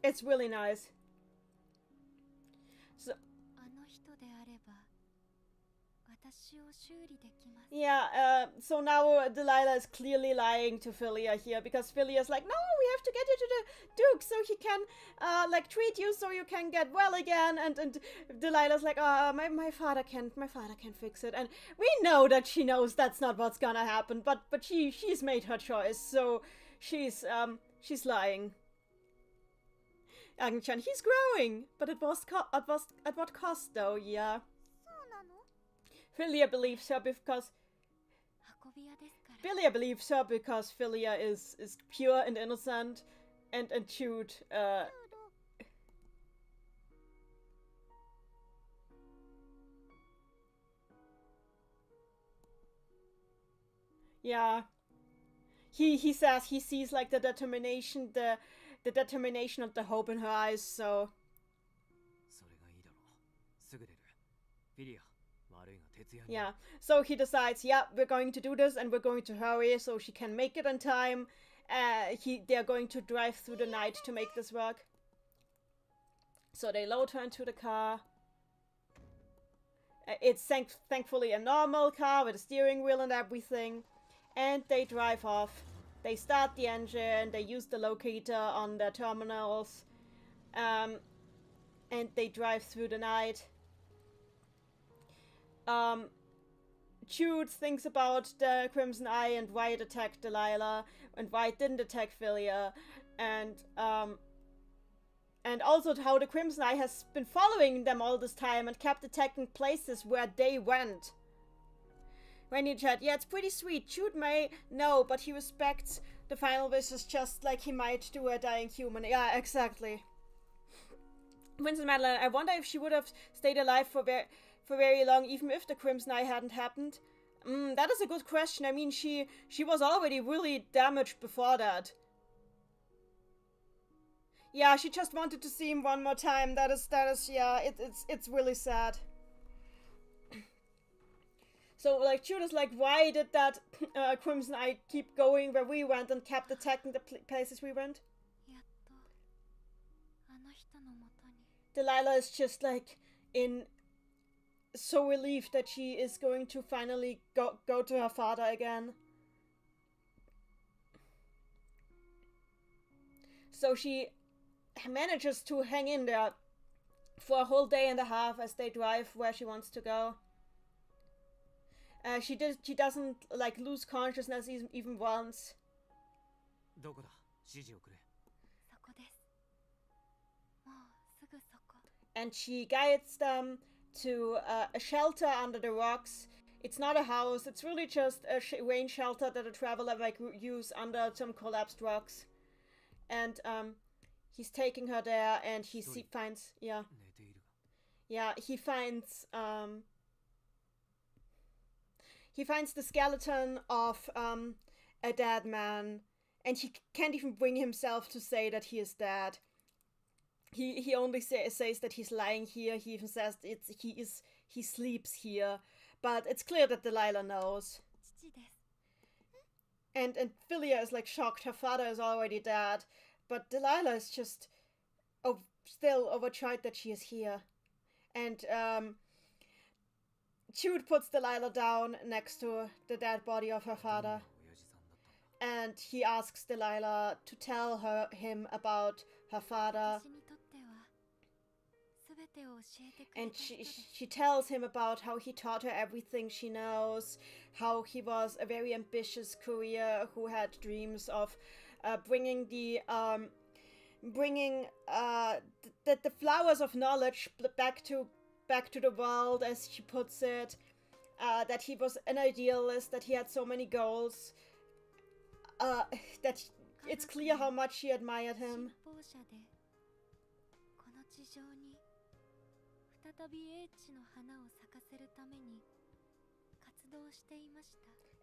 [SPEAKER 1] It's really nice. So, yeah, so now Delilah is clearly lying to Philia here, because Philia's like, no, we have to get you to the Duke so he can like treat you so you can get well again, and Delilah's like, my father can fix it, and we know that she knows that's not what's gonna happen, but she's made her choice, so she's lying. Agnchan, he's growing, but at what cost though? Yeah. Philia believes her because Philia is pure and innocent, and Jude yeah. He says he sees like the determination and the hope in her eyes, so yeah, so he decides, yeah, we're going to do this and we're going to hurry so she can make it in time. They're going to drive through the night to make this work. So they load her into the car. It's thankfully a normal car with a steering wheel and everything. And they drive off. They start the engine, they use the locator on their terminals. And they drive through the night. Jude thinks about the Crimson Eye and why it attacked Delilah and why it didn't attack Philia, and also how the Crimson Eye has been following them all this time and kept attacking places where they went. Randy chat, yeah, it's pretty sweet. Jude may know, but he respects the final wishes just like he might do a dying human. Yeah, exactly. Princess Madeline, I wonder if she would have stayed alive for very long, even if the Crimson Eye hadn't happened. That is a good question. I mean, she was already really damaged before that. Yeah, she just wanted to see him one more time. That is, yeah, it's really sad. So, like, Judah's like, why did that Crimson Eye keep going where we went and kept attacking the places we went? Delilah is just, like, so relieved that she is going to finally go to her father again. So she manages to hang in there for a whole day and a half as they drive where she wants to go. She doesn't like lose consciousness even once. And she guides them to a shelter under the rocks. It's not a house, it's really just a rain shelter that a traveler might use under some collapsed rocks. And he's taking her there, and he finds the skeleton of a dead man, and he can't even bring himself to say that he is dead. He only says that he's lying here. He even says he sleeps here, but it's clear that Delilah knows. And Philia is like shocked. Her father is already dead, but Delilah is just still overjoyed that she is here. And Jude puts Delilah down next to the dead body of her father, and he asks Delilah to tell him about her father. And she tells him about how he taught her everything she knows, how he was a very ambitious courier who had dreams of bringing the flowers of knowledge back to the world, as she puts it. That he was an idealist, that he had so many goals. That it's clear how much she admired him.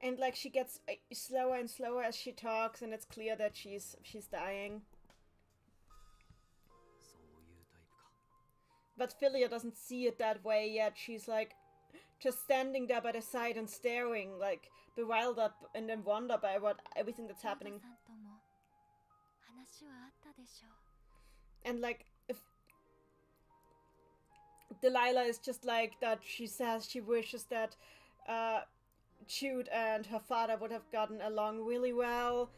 [SPEAKER 1] And like she gets slower and slower as she talks, and it's clear that she's dying. But Philia doesn't see it that way yet. She's like just standing there by the side and staring, like bewildered and then wondered by everything that's happening. And like if Delilah is just like that, she says she wishes that Jude and her father would have gotten along really well.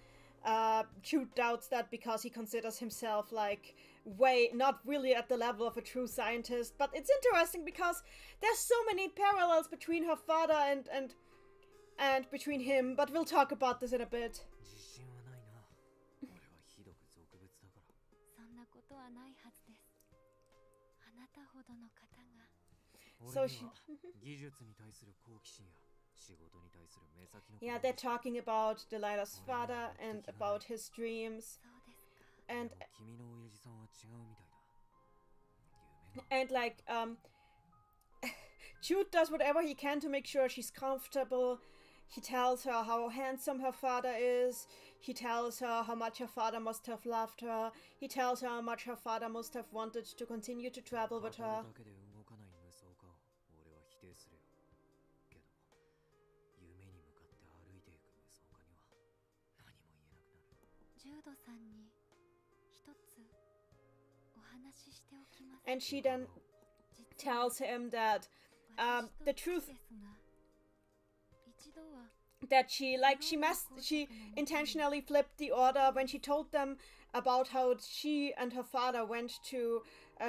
[SPEAKER 1] Jude doubts that because he considers himself like not really at the level of a true scientist. But it's interesting because there's so many parallels between her father and between him, but we'll talk about this in a bit. So yeah, they're talking about Delilah's father and about his dreams. And like Jude does whatever he can to make sure she's comfortable. He tells her how handsome her father is. He tells her how much her father must have loved her. He tells her how much her father must have wanted to continue to travel with her. And she then tells him that the truth that she intentionally flipped the order when she told them about how she and her father went to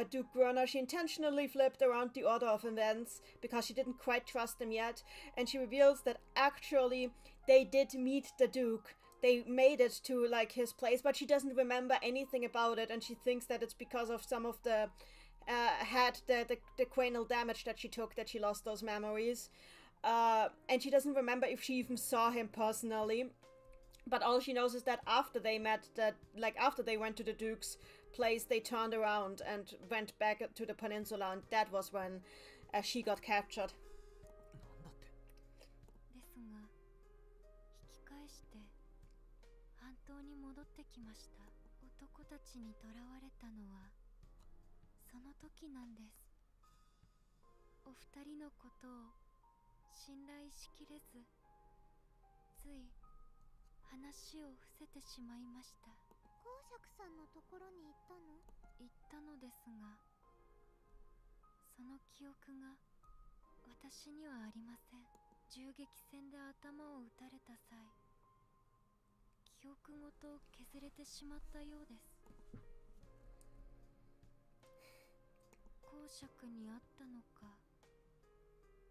[SPEAKER 1] Duke Gruner. She intentionally flipped around the order of events because she didn't quite trust him yet, and she reveals that actually they did meet the Duke. They made it to like his place, but she doesn't remember anything about it, and she thinks that it's because of some of the the cranial damage that she took that she lost those memories. And she doesn't remember if she even saw him personally. But all she knows is that after they met, after they went to the Duke's place, they turned around and went back to the peninsula, and that was when she got captured.
[SPEAKER 3] ですが、引き返して半島に戻ってきました。男たちに囚われたのはその時なんです。お二人のことを信頼しきれず、つい話を伏せてしまいました。公爵さんのところに行ったの？行ったのですが、その記憶が私にはありません。銃撃戦で頭を撃たれた際、記憶ごと削れてしまったようです。公爵に会ったのか、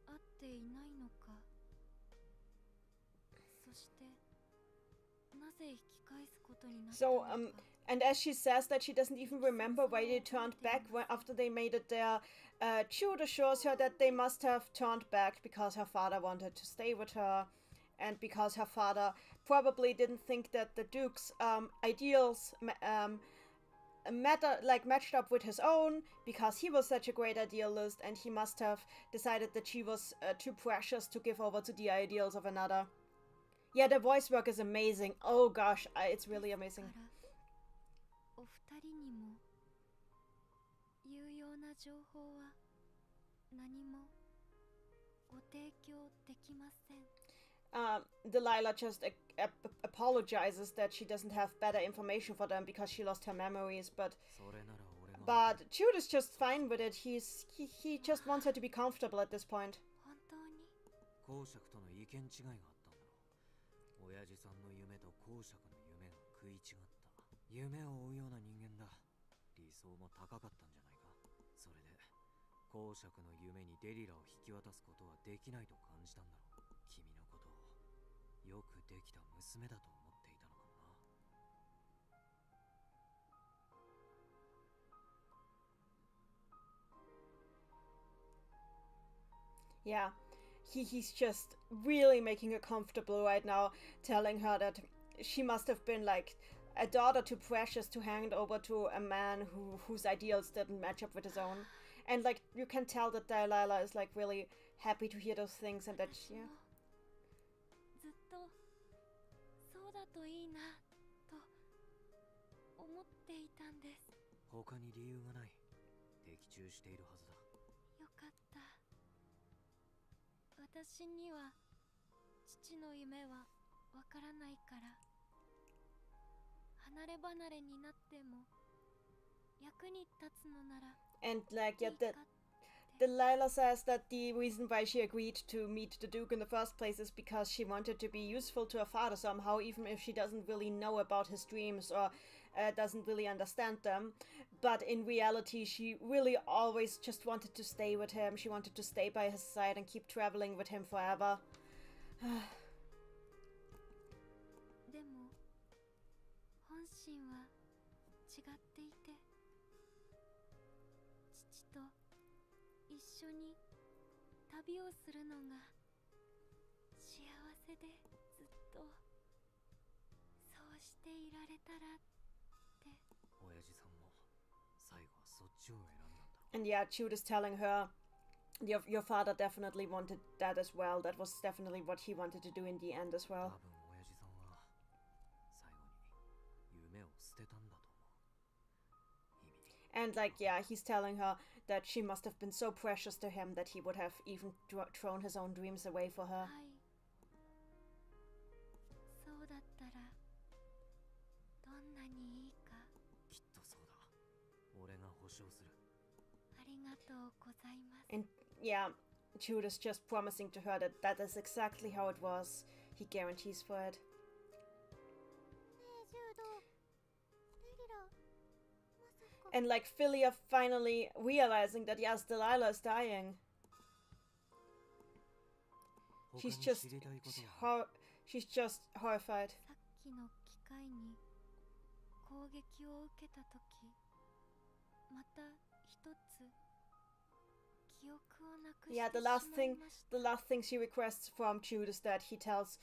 [SPEAKER 3] 会っていないのか、そしてなぜ引き返すことになったのか。
[SPEAKER 1] And as she says that she doesn't even remember why they turned back after they made it there, Jude assures her that they must have turned back because her father wanted to stay with her, and because her father probably didn't think that the Duke's ideals matched up with his own, because he was such a great idealist, and he must have decided that she was too precious to give over to the ideals of another. Yeah, the voice work is amazing. Oh gosh, it's really amazing.
[SPEAKER 3] お二人にも有用な情報は何もご提供できません。
[SPEAKER 1] Delilah just apologizes that she doesn't have better information for them because she lost her memories, but Jude is just fine with it. He just wants her to be comfortable at this point.
[SPEAKER 3] 本当に？
[SPEAKER 4] 公爵との意見違いがあったんだろう。親父さんの夢と公爵の夢が食い違った。夢を追うような人間だ。理想も高かったんじゃないか。それで公爵の夢にデリラを引き渡すことはできないと感じたんだろう。君のことをよくできた娘だと思っていたのかもな。
[SPEAKER 1] Yeah, he's just really making her comfortable right now, telling her that she must have been like a daughter too precious to hand over to a man whose ideals didn't match up with his own. And like you can tell that Delilah is like really happy to hear those things, and that she, yeah.
[SPEAKER 3] ずっとそうだといいなと思っていたんです。
[SPEAKER 4] 他に理由がない。的中しているはずだ。
[SPEAKER 3] よかった。私には父の夢はわからないから、離れ離れになっても役に立つのなら。
[SPEAKER 1] And like yeah, Delilah says that the reason why she agreed to meet the Duke in the first place is because she wanted to be useful to her father somehow, even if she doesn't really know about his dreams or doesn't really understand them. But in reality, she really always just wanted to stay with him. She wanted to stay by his side and keep traveling with him forever.
[SPEAKER 3] でも本心は違っていて、父と一緒に旅をするのが幸せで、ずっとそうしていられたらって。
[SPEAKER 4] 親父さんも最後はそっちを選んだんだろう。
[SPEAKER 1] And yeah, Jude is telling her, your father definitely wanted that as well. That was definitely what he wanted to do in the end as well.
[SPEAKER 4] 多分親父さんは最後に夢を捨てたんだと思う。
[SPEAKER 1] And like, yeah, he's telling her that she must have been so precious to him that he would have even thrown his own dreams away for her.
[SPEAKER 3] はい、そうだったらどんなにいいか。
[SPEAKER 4] きっとそうだ。俺が保証する。
[SPEAKER 3] ありがとうございます。
[SPEAKER 1] And yeah, Jude is just promising to her that that is exactly how it was. He guarantees for it.
[SPEAKER 3] ねえ、ジュード、デリラ、まさか。
[SPEAKER 1] And like Philia finally realizing that yes, Delilah is dying. She's just horrified.
[SPEAKER 3] さっきの機械に攻撃を受けたとき、また一つ記憶をなくしてしまいました。
[SPEAKER 1] Yeah, the last thing she requests from Jude is that he tells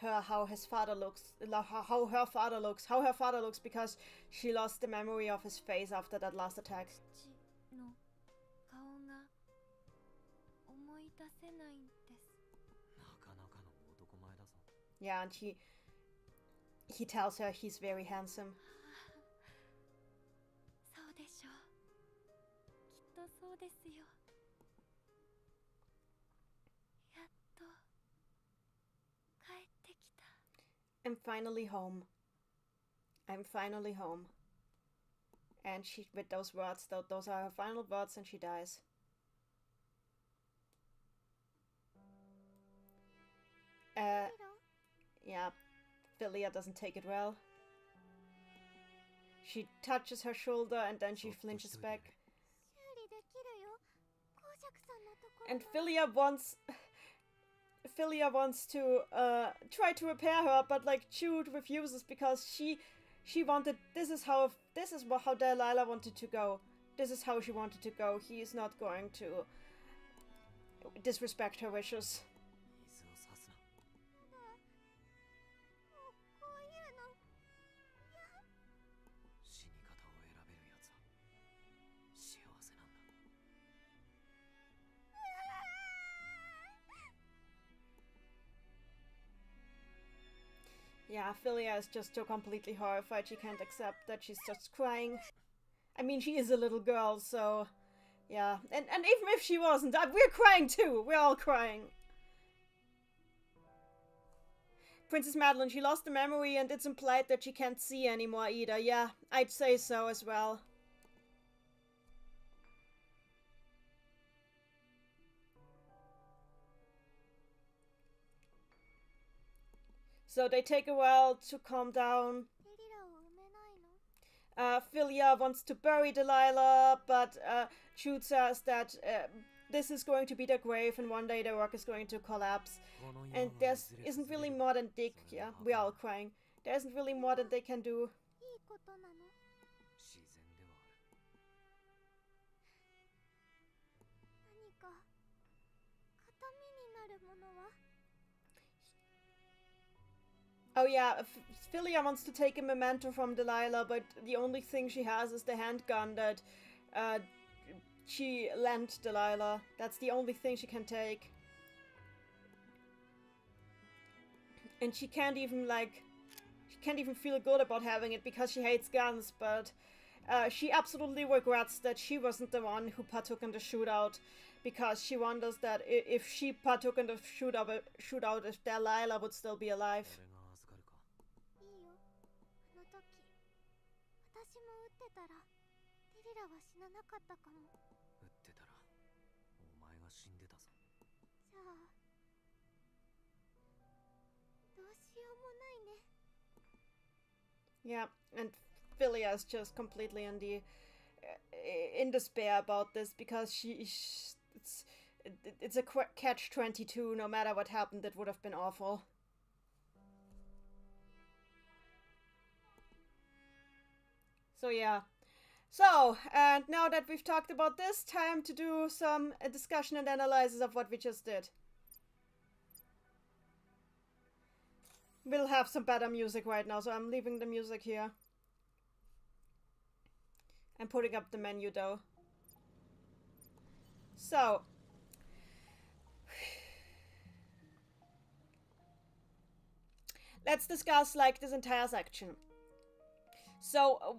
[SPEAKER 1] her how his father looks, how her father looks, because she lost the memory of his face after that last attack.
[SPEAKER 3] 父の顔が思い出せないんです。
[SPEAKER 4] なかなかの男前だぞ。
[SPEAKER 1] Yeah, and he tells her he's very handsome.
[SPEAKER 3] そうでしょう。きっとそうですよ。やっと帰ってきた。
[SPEAKER 1] I'm finally home. I'm finally home. And she, with those words, those are her final words, and she dies. Yeah, Philia doesn't take it well. She touches her shoulder and then she flinches back. And Philia wants to try to repair her, but like Jude refuses because she wanted, this is how Delilah wanted to go. This is how she wanted to go. He is not going to disrespect her wishes.
[SPEAKER 4] 水を差すな。死に方を選べるやつは幸せなんだ。
[SPEAKER 1] Yeah, Philia is just so completely horrified. She can't accept that she's just crying. I mean, she is a little girl, so yeah. And even if she wasn't, we're crying too. We're all crying. Princess Madeline, she lost the memory and it's implied that she can't see anymore either. Yeah, I'd say so as well. So they take a while to calm down. Philia wants to bury Delilah, but Jude says that this is going to be their grave and one day their work is going to collapse. And there isn't really more than they... Yeah, we're all crying. There isn't really more that they can do.
[SPEAKER 4] 自然ではある。
[SPEAKER 1] Oh yeah, Philia wants to take a memento from Delilah, but the only thing she has is the handgun that she lent Delilah. That's the only thing she can take. And she can't even feel good about having it because she hates guns, but she absolutely regrets that she wasn't the one who partook in the shootout, because she wonders that if she partook in the shootout, if Delilah would still be alive.
[SPEAKER 3] たらデリラは死ななかったかも。
[SPEAKER 4] 撃ってたらお前が死んでたぞ。
[SPEAKER 3] じゃあどうしようもないね。
[SPEAKER 1] Yeah, and Philia is just completely in despair about this because it's a catch-22. No matter what happened, it would have been awful. So yeah. So, and now that we've talked about this, time to do some discussion and analysis of what we just did. We'll have some better music right now, so I'm leaving the music here. I'm putting up the menu though. So, let's discuss like this entire section. So,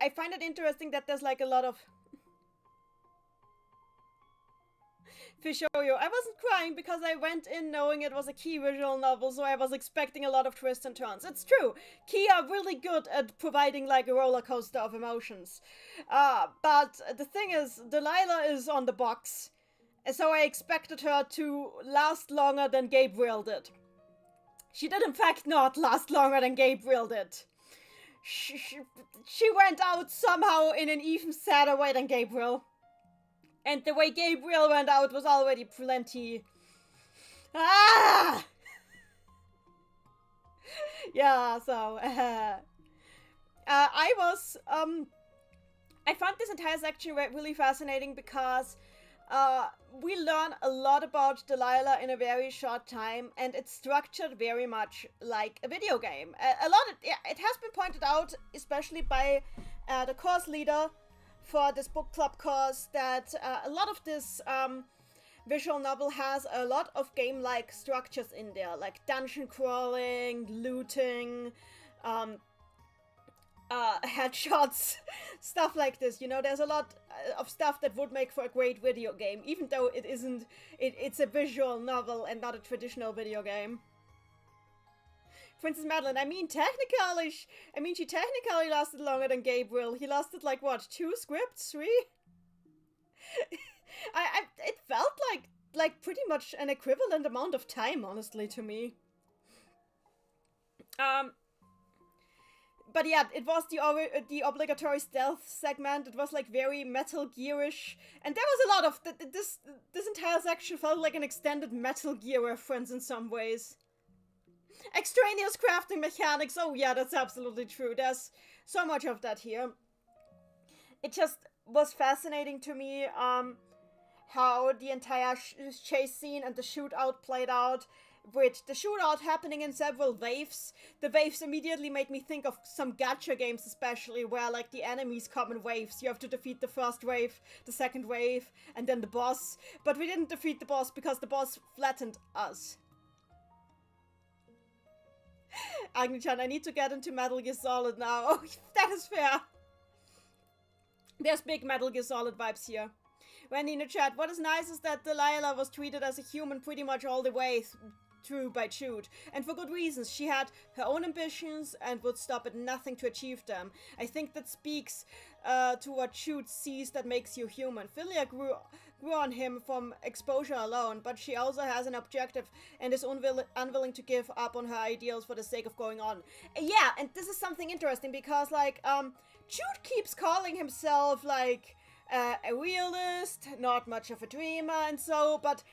[SPEAKER 1] I find it interesting that there's like a lot of Fishoyo. I wasn't crying because I went in knowing it was a Key visual novel, so I was expecting a lot of twists and turns. It's true, Key are really good at providing like a roller coaster of emotions. But the thing is, Delilah is on the box, so I expected her to last longer than Gabriel did. She did in fact not last longer than Gabriel did. She went out somehow in an even sadder way than Gabriel. And the way Gabriel went out was already plenty... Ah! Yeah, so... I found this entire section really fascinating because we learn a lot about Delilah in a very short time, and it's structured very much like a video game. It has been pointed out, especially by the course leader for this book club course, that a lot of this visual novel has a lot of game-like structures in there, like dungeon crawling, looting, headshots, stuff like this. You know, there's a lot of stuff that would make for a great video game, even though it isn't. It's a visual novel and not a traditional video game. Princess Madeline, she technically lasted longer than Gabriel. He lasted like what, 2 scripts, 3? It felt like pretty much an equivalent amount of time, honestly, to me. But yeah, it was the obligatory stealth segment. It was like very Metal Gear-ish, and there was a lot of this entire section felt like an extended Metal Gear reference in some ways. Extraneous crafting mechanics. Oh yeah, that's absolutely true. There's so much of that here. It just was fascinating to me how the entire chase scene and the shootout played out, with the shootout happening in several waves. The waves immediately made me think of some gacha games, especially, where like the enemies come in waves. You have to defeat the first wave, the second wave, and then the boss. But we didn't defeat the boss because the boss flattened us. Agni-chan, I need to get into Metal Gear Solid now. Oh, that is fair. There's big Metal Gear Solid vibes here. Wendy in the chat, what is nice is that Delilah was treated as a human pretty much all the way through by Jude. And for good reasons. She had her own ambitions and would stop at nothing to achieve them. I think that speaks to what Jude sees that makes you human. Philia grew on him from exposure alone, but she also has an objective and is unwilling to give up on her ideals for the sake of going on. Yeah, and this is something interesting because, like, Jude keeps calling himself, like, a realist, not much of a dreamer, and so, but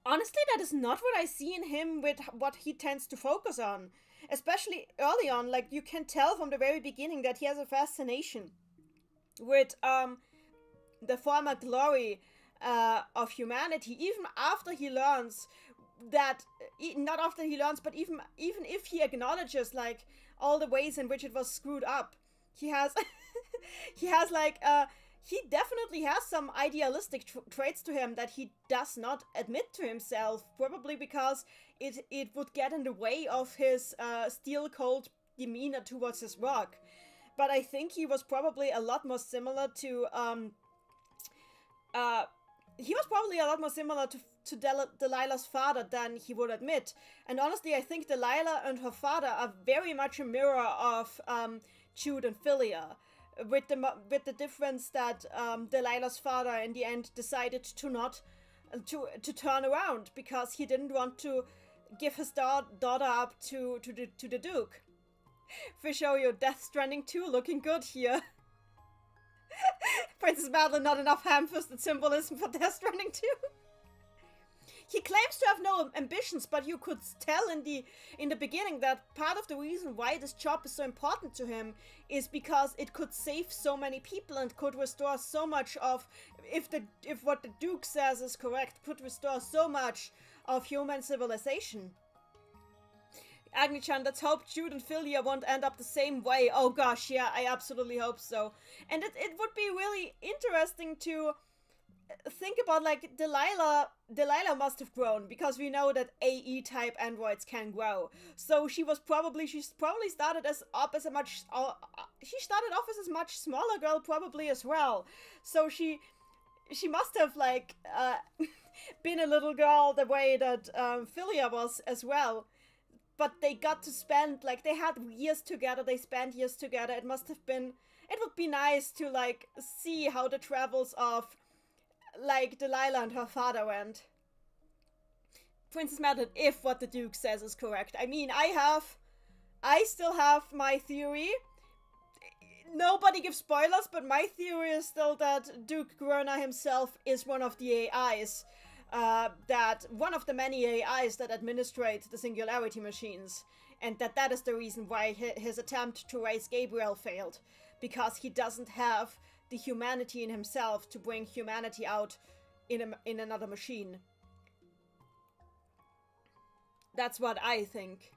[SPEAKER 1] honestly, that is not what I see in him with what he tends to focus on. Especially early on, like, you can tell from the very beginning that he has a fascination with, the former glory of humanity, even after he learns that, not after he learns, but even if he acknowledges, like, all the ways in which it was screwed up, he has, he definitely has some idealistic traits to him that he does not admit to himself, probably because it would get in the way of his steel-cold demeanor towards his work. But I think he was probably a lot more similar to, Delilah's father than he would admit. And honestly, I think Delilah and her father are very much a mirror of Jude and Philia, with the difference that Delilah's father in the end decided to turn around because he didn't want to give his daughter up to the Duke. Fishoyo, Death Stranding 2 looking good here. Princess Madeline, not enough ham-fisted symbolism for Death Stranding 2. He claims to have no ambitions, but you could tell in the beginning that part of the reason why this job is so important to him is because it could save so many people and could restore so much of, if what the Duke says is correct, could restore so much of human civilization. Agni-chan, let's hope Jude and Philia won't end up the same way. Oh gosh, yeah, I absolutely hope so. And it would be really interesting to think about, like, Delilah must have grown, because we know that AE-type androids can grow. So she probably started off as a much smaller girl, probably, as well. So she must have, like, been a little girl the way that Philia was as well. But they got to spend, like, they had years together, they spent years together. It would be nice to, like, see how the travels of, like, Delilah and her father went. Princess Madeline, if what the Duke says is correct. I mean, I still have my theory. Nobody gives spoilers, but my theory is still that Duke Gruner himself is one of the AIs. One of the many AIs that administrate the singularity machines. And that is the reason why his attempt to raise Gabriel failed. Because he doesn't have the humanity in himself to bring humanity out in another machine. That's what I think.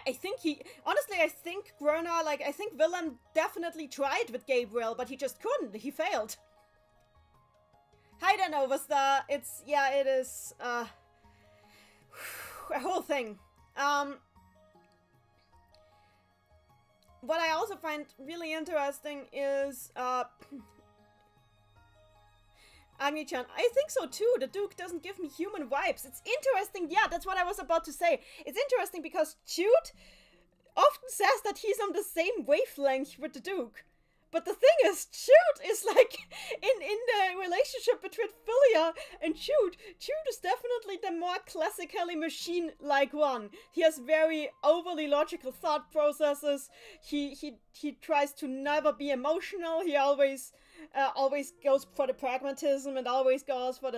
[SPEAKER 1] I think honestly, I think Grona, like, I think Willem definitely tried with Gabriel, but he just couldn't. He failed. Hi there, Novastar. It is, a whole thing. What I also find really interesting is, Agni-chan, I think so too. The Duke doesn't give me human vibes. It's interesting. Yeah, that's what I was about to say. It's interesting because Jude often says that he's on the same wavelength with the Duke. But the thing is, Jude is like, in the relationship between Philia and Jude is definitely the more classically machine-like one. He has very overly logical thought processes. He tries to never be emotional. He always goes for the pragmatism and always goes for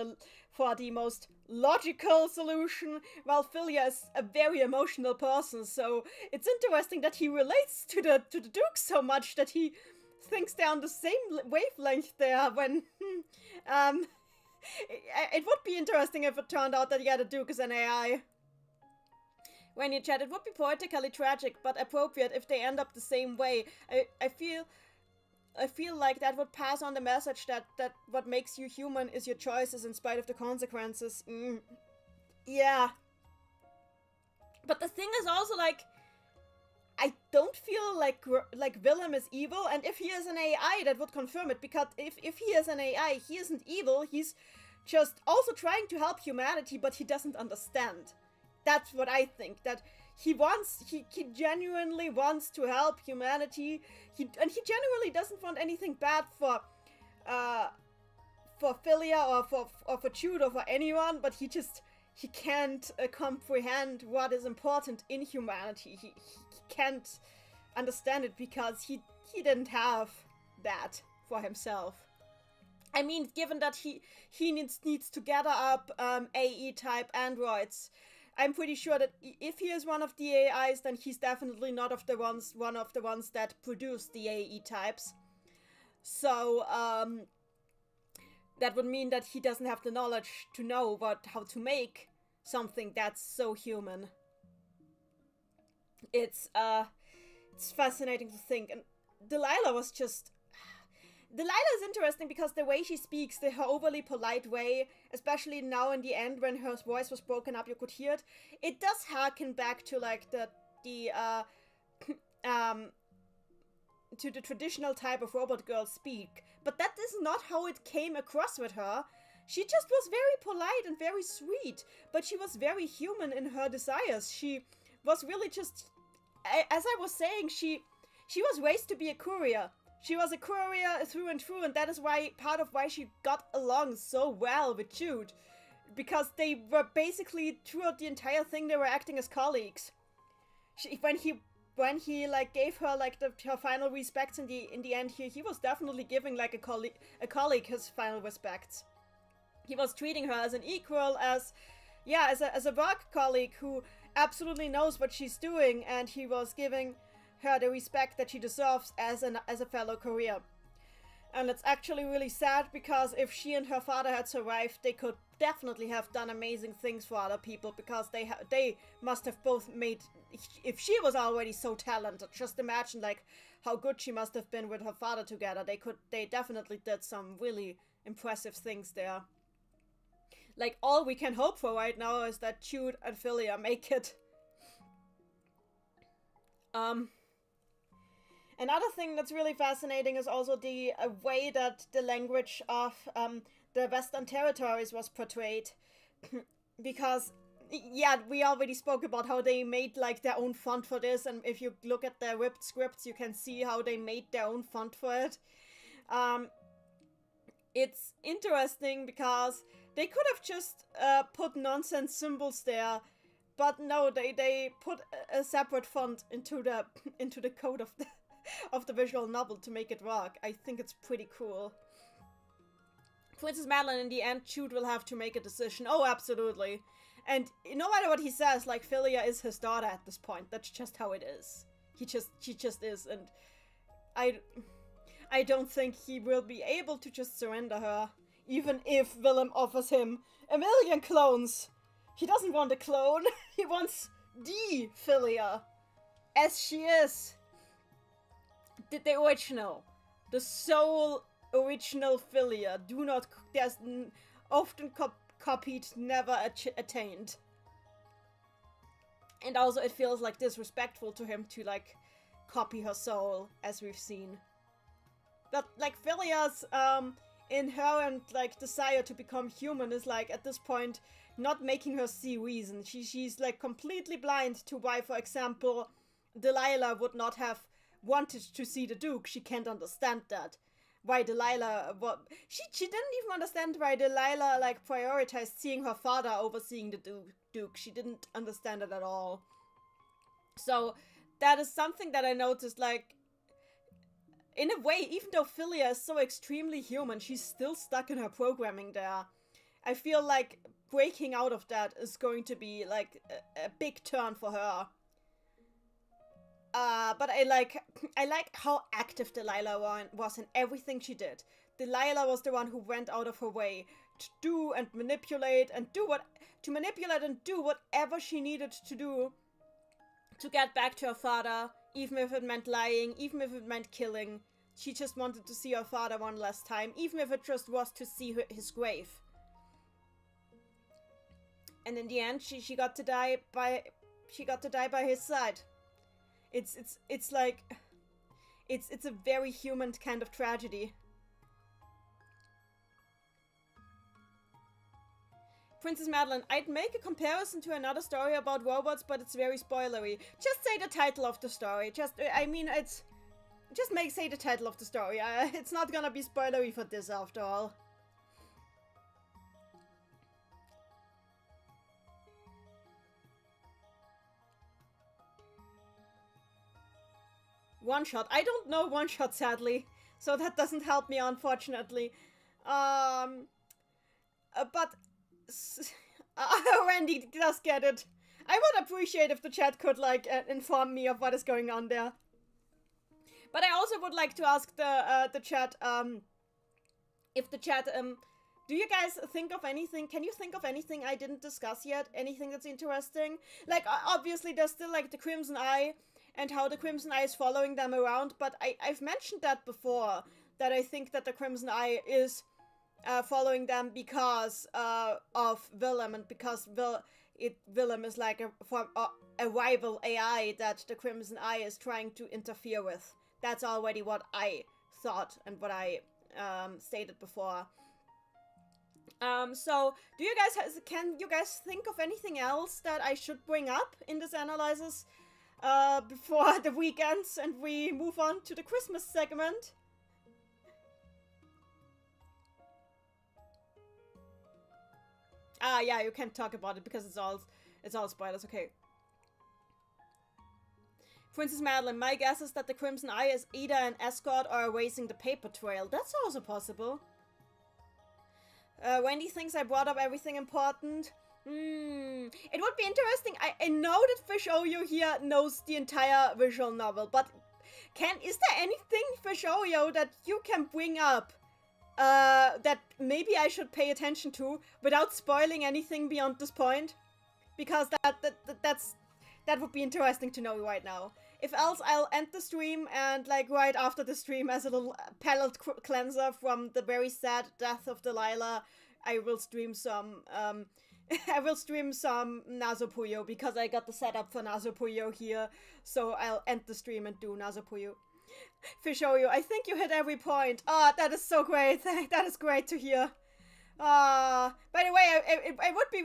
[SPEAKER 1] the most logical solution, while Philia is a very emotional person. So it's interesting that he relates to the Duke so much that he thinks they're on the same wavelength there. When it would be interesting if it turned out that the Duke is an AI. When you chat, it would be poetically tragic but appropriate if they end up the same way. I feel like that would pass on the message that what makes you human is your choices in spite of the consequences. Yeah. But the thing is also, like, I don't feel like Willem is evil, and if he is an AI, that would confirm it, because if he is an AI, he isn't evil, he's just also trying to help humanity, but he doesn't understand. That's what I think, that he genuinely wants to help humanity. He genuinely doesn't want anything bad for Philia or for Jude or for anyone, but he can't comprehend what is important in humanity. He can't understand it because he didn't have that for himself. I mean, given that he needs to gather up AE-type androids, I'm pretty sure that if he is one of the AIs, then he's definitely not one of the ones that produce the AE types. So, that would mean that he doesn't have the knowledge to know how to make something that's so human. It's fascinating to think. And Delilah is interesting because the way she speaks, her overly polite way, especially now in the end when her voice was broken up, you could hear it. It does harken back to like to the traditional type of robot girl speak, but that is not how it came across with her. She just was very polite and very sweet, but she was very human in her desires. She was really just, as I was saying, she was raised to be a courier. She was a courier through and through, and that is part of why she got along so well with Jude. Because they were basically, throughout the entire thing, they were acting as colleagues. When he like gave her like her final respects in the end here, he was definitely giving like a colleague his final respects. He was treating her as an equal, as a work colleague who absolutely knows what she's doing, and he was giving her the respect that she deserves as a fellow courier. And it's actually really sad, because if she and her father had survived, they could definitely have done amazing things for other people, because they must have both made, if she was already so talented, just imagine like how good she must have been with her father together. They definitely did some really impressive things there. Like, all we can hope for right now is that Jude and Philia make it. Another thing that's really fascinating is also the way that the language of the Western territories was portrayed. Because, yeah, we already spoke about how they made like their own font for this, and if you look at their ripped scripts, you can see how they made their own font for it. It's interesting because they could have just put nonsense symbols there, but no, they put a separate font into the code of the visual novel to make it work. I think it's pretty cool. Princess Madeline, in the end, Jude will have to make a decision. Oh, absolutely. And no matter what he says, like, Philia is his daughter at this point. That's just how it is. She just is, and I I don't think he will be able to just surrender her, even if Willem offers him a million clones. He doesn't want a clone, he wants the Philia, as she is. The original, the sole original Philia, there's often copied, never attained. And also it feels like disrespectful to him to like copy her soul, as we've seen. But like Philia's inherent like desire to become human is like at this point not making her see reason. She's like completely blind to why, for example, Delilah would not have wanted to see the Duke. She can't understand that. Why Delilah, she didn't even understand why Delilah like prioritized seeing her father over seeing the Duke. She didn't understand it at all. So that is something that I noticed, like, in a way, even though Philia is so extremely human, she's still stuck in her programming there. I feel like breaking out of that is going to be like a big turn for her. But I like how active Delilah was in everything she did. Delilah was the one who went out of her way to manipulate and do whatever she needed to do to get back to her father, even if it meant lying, even if it meant killing. She just wanted to see her father one last time, even if it just was to see his grave. And in the end, she got to die by his side. It's a very human kind of tragedy. Princess Madeline, I'd make a comparison to another story about robots, but it's very spoilery. Just say the title of the story. Say the title of the story. It's not gonna be spoilery for this after all. One Shot. I don't know One Shot, sadly, so that doesn't help me, unfortunately. But Randy does get it. I would appreciate if the chat could like inform me of what is going on there. But I also would like to ask the chat if the chat do you guys think of anything? Can you think of anything I didn't discuss yet? Anything that's interesting? Like obviously there's still like the Crimson Eye and how the Crimson Eye is following them around, but I've mentioned that before, that I think that the Crimson Eye is following them because of Willem, and because Willem is like a rival AI that the Crimson Eye is trying to interfere with. That's already what I thought and what I stated before. So can you guys think of anything else that I should bring up in this analysis before the weekends and we move on to the Christmas segment? Yeah, you can't talk about it because it's all spoilers. Okay. Princess Madeline, my guess is that the Crimson Eye is either an escort or erasing the paper trail. That's also possible. Wendy thinks I brought up everything important. It would be interesting. I know that Fish Oyo here knows the entire visual novel, but is there anything, Fish Oyo, that you can bring up that maybe I should pay attention to without spoiling anything beyond this point? Because that would be interesting to know right now. If else, I'll end the stream, and like right after the stream, as a little palate cleanser from the very sad death of Delilah, I will stream some Nazopuyo, because I got the setup for Nazopuyo here. So I'll end the stream and do Nazopuyo. Fishoyo, I think you hit every point. That is so great. That is great to hear. By the way, it would be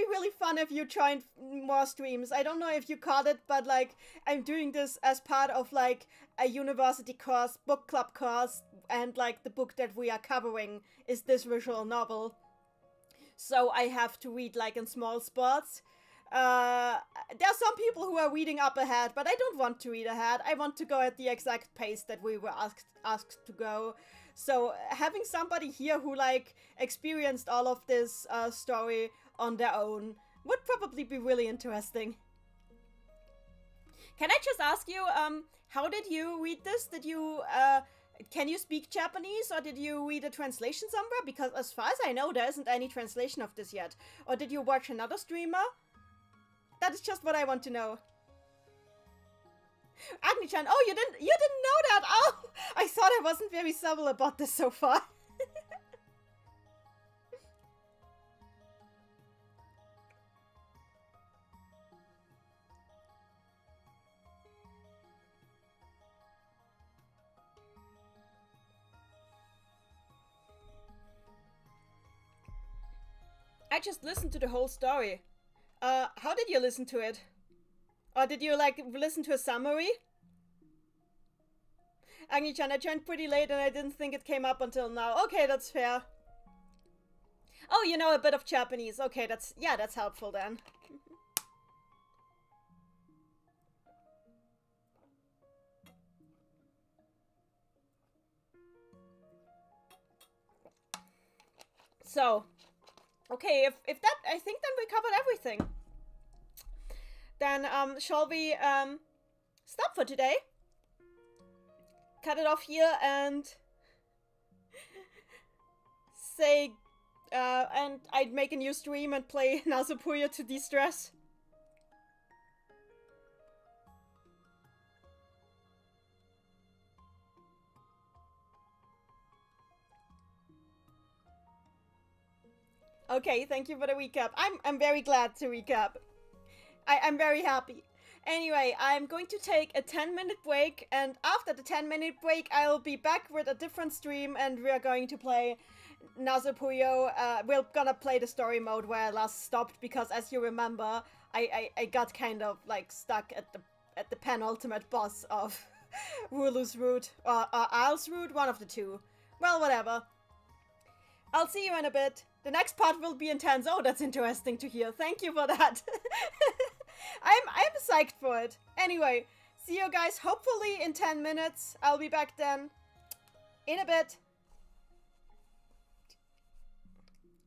[SPEAKER 1] really fun if you joined more streams. I don't know if you caught it, but like I'm doing this as part of like a university course, book club course, and like the book that we are covering is this visual novel. So I have to read like in small spots. There are some people who are reading up ahead, but I don't want to read ahead. I want to go at the exact pace that we were asked to go. So having somebody here who like experienced all of this story on their own would probably be really interesting. Can I just ask you, how did you read this? Did you, can you speak Japanese, or did you read a translation somewhere? Because as far as I know, there isn't any translation of this yet. Or did you watch another streamer? That is just what I want to know. Agni-chan, oh, you didn't know that! Oh, I thought I wasn't very subtle about this so far. I just listened to the whole story. How did you listen to it? Or did you, like, listen to a summary? Agni-chan, I joined pretty late and I didn't think it came up until now. Okay, that's fair. Oh, you know a bit of Japanese. Okay, that's helpful then. So, okay, if that, I think then we covered everything. Then, shall we, stop for today? Cut it off here and say, and I'd make a new stream and play Nazupuya to de-stress. Okay, thank you for the recap. I'm very glad to recap. I'm very happy. Anyway, I'm going to take a 10-minute break, and after the 10-minute break, I'll be back with a different stream, and we're going to play Nazupuyo. We're gonna play the story mode where I last stopped, because as you remember, I got kind of like stuck at the penultimate boss of Rulu's route, or Al's route, one of the two. Well, whatever. I'll see you in a bit. The next part will be intense. Oh, that's interesting to hear. Thank you for that. I'm psyched for it. Anyway, see you guys hopefully in 10 minutes. I'll be back then. In a bit.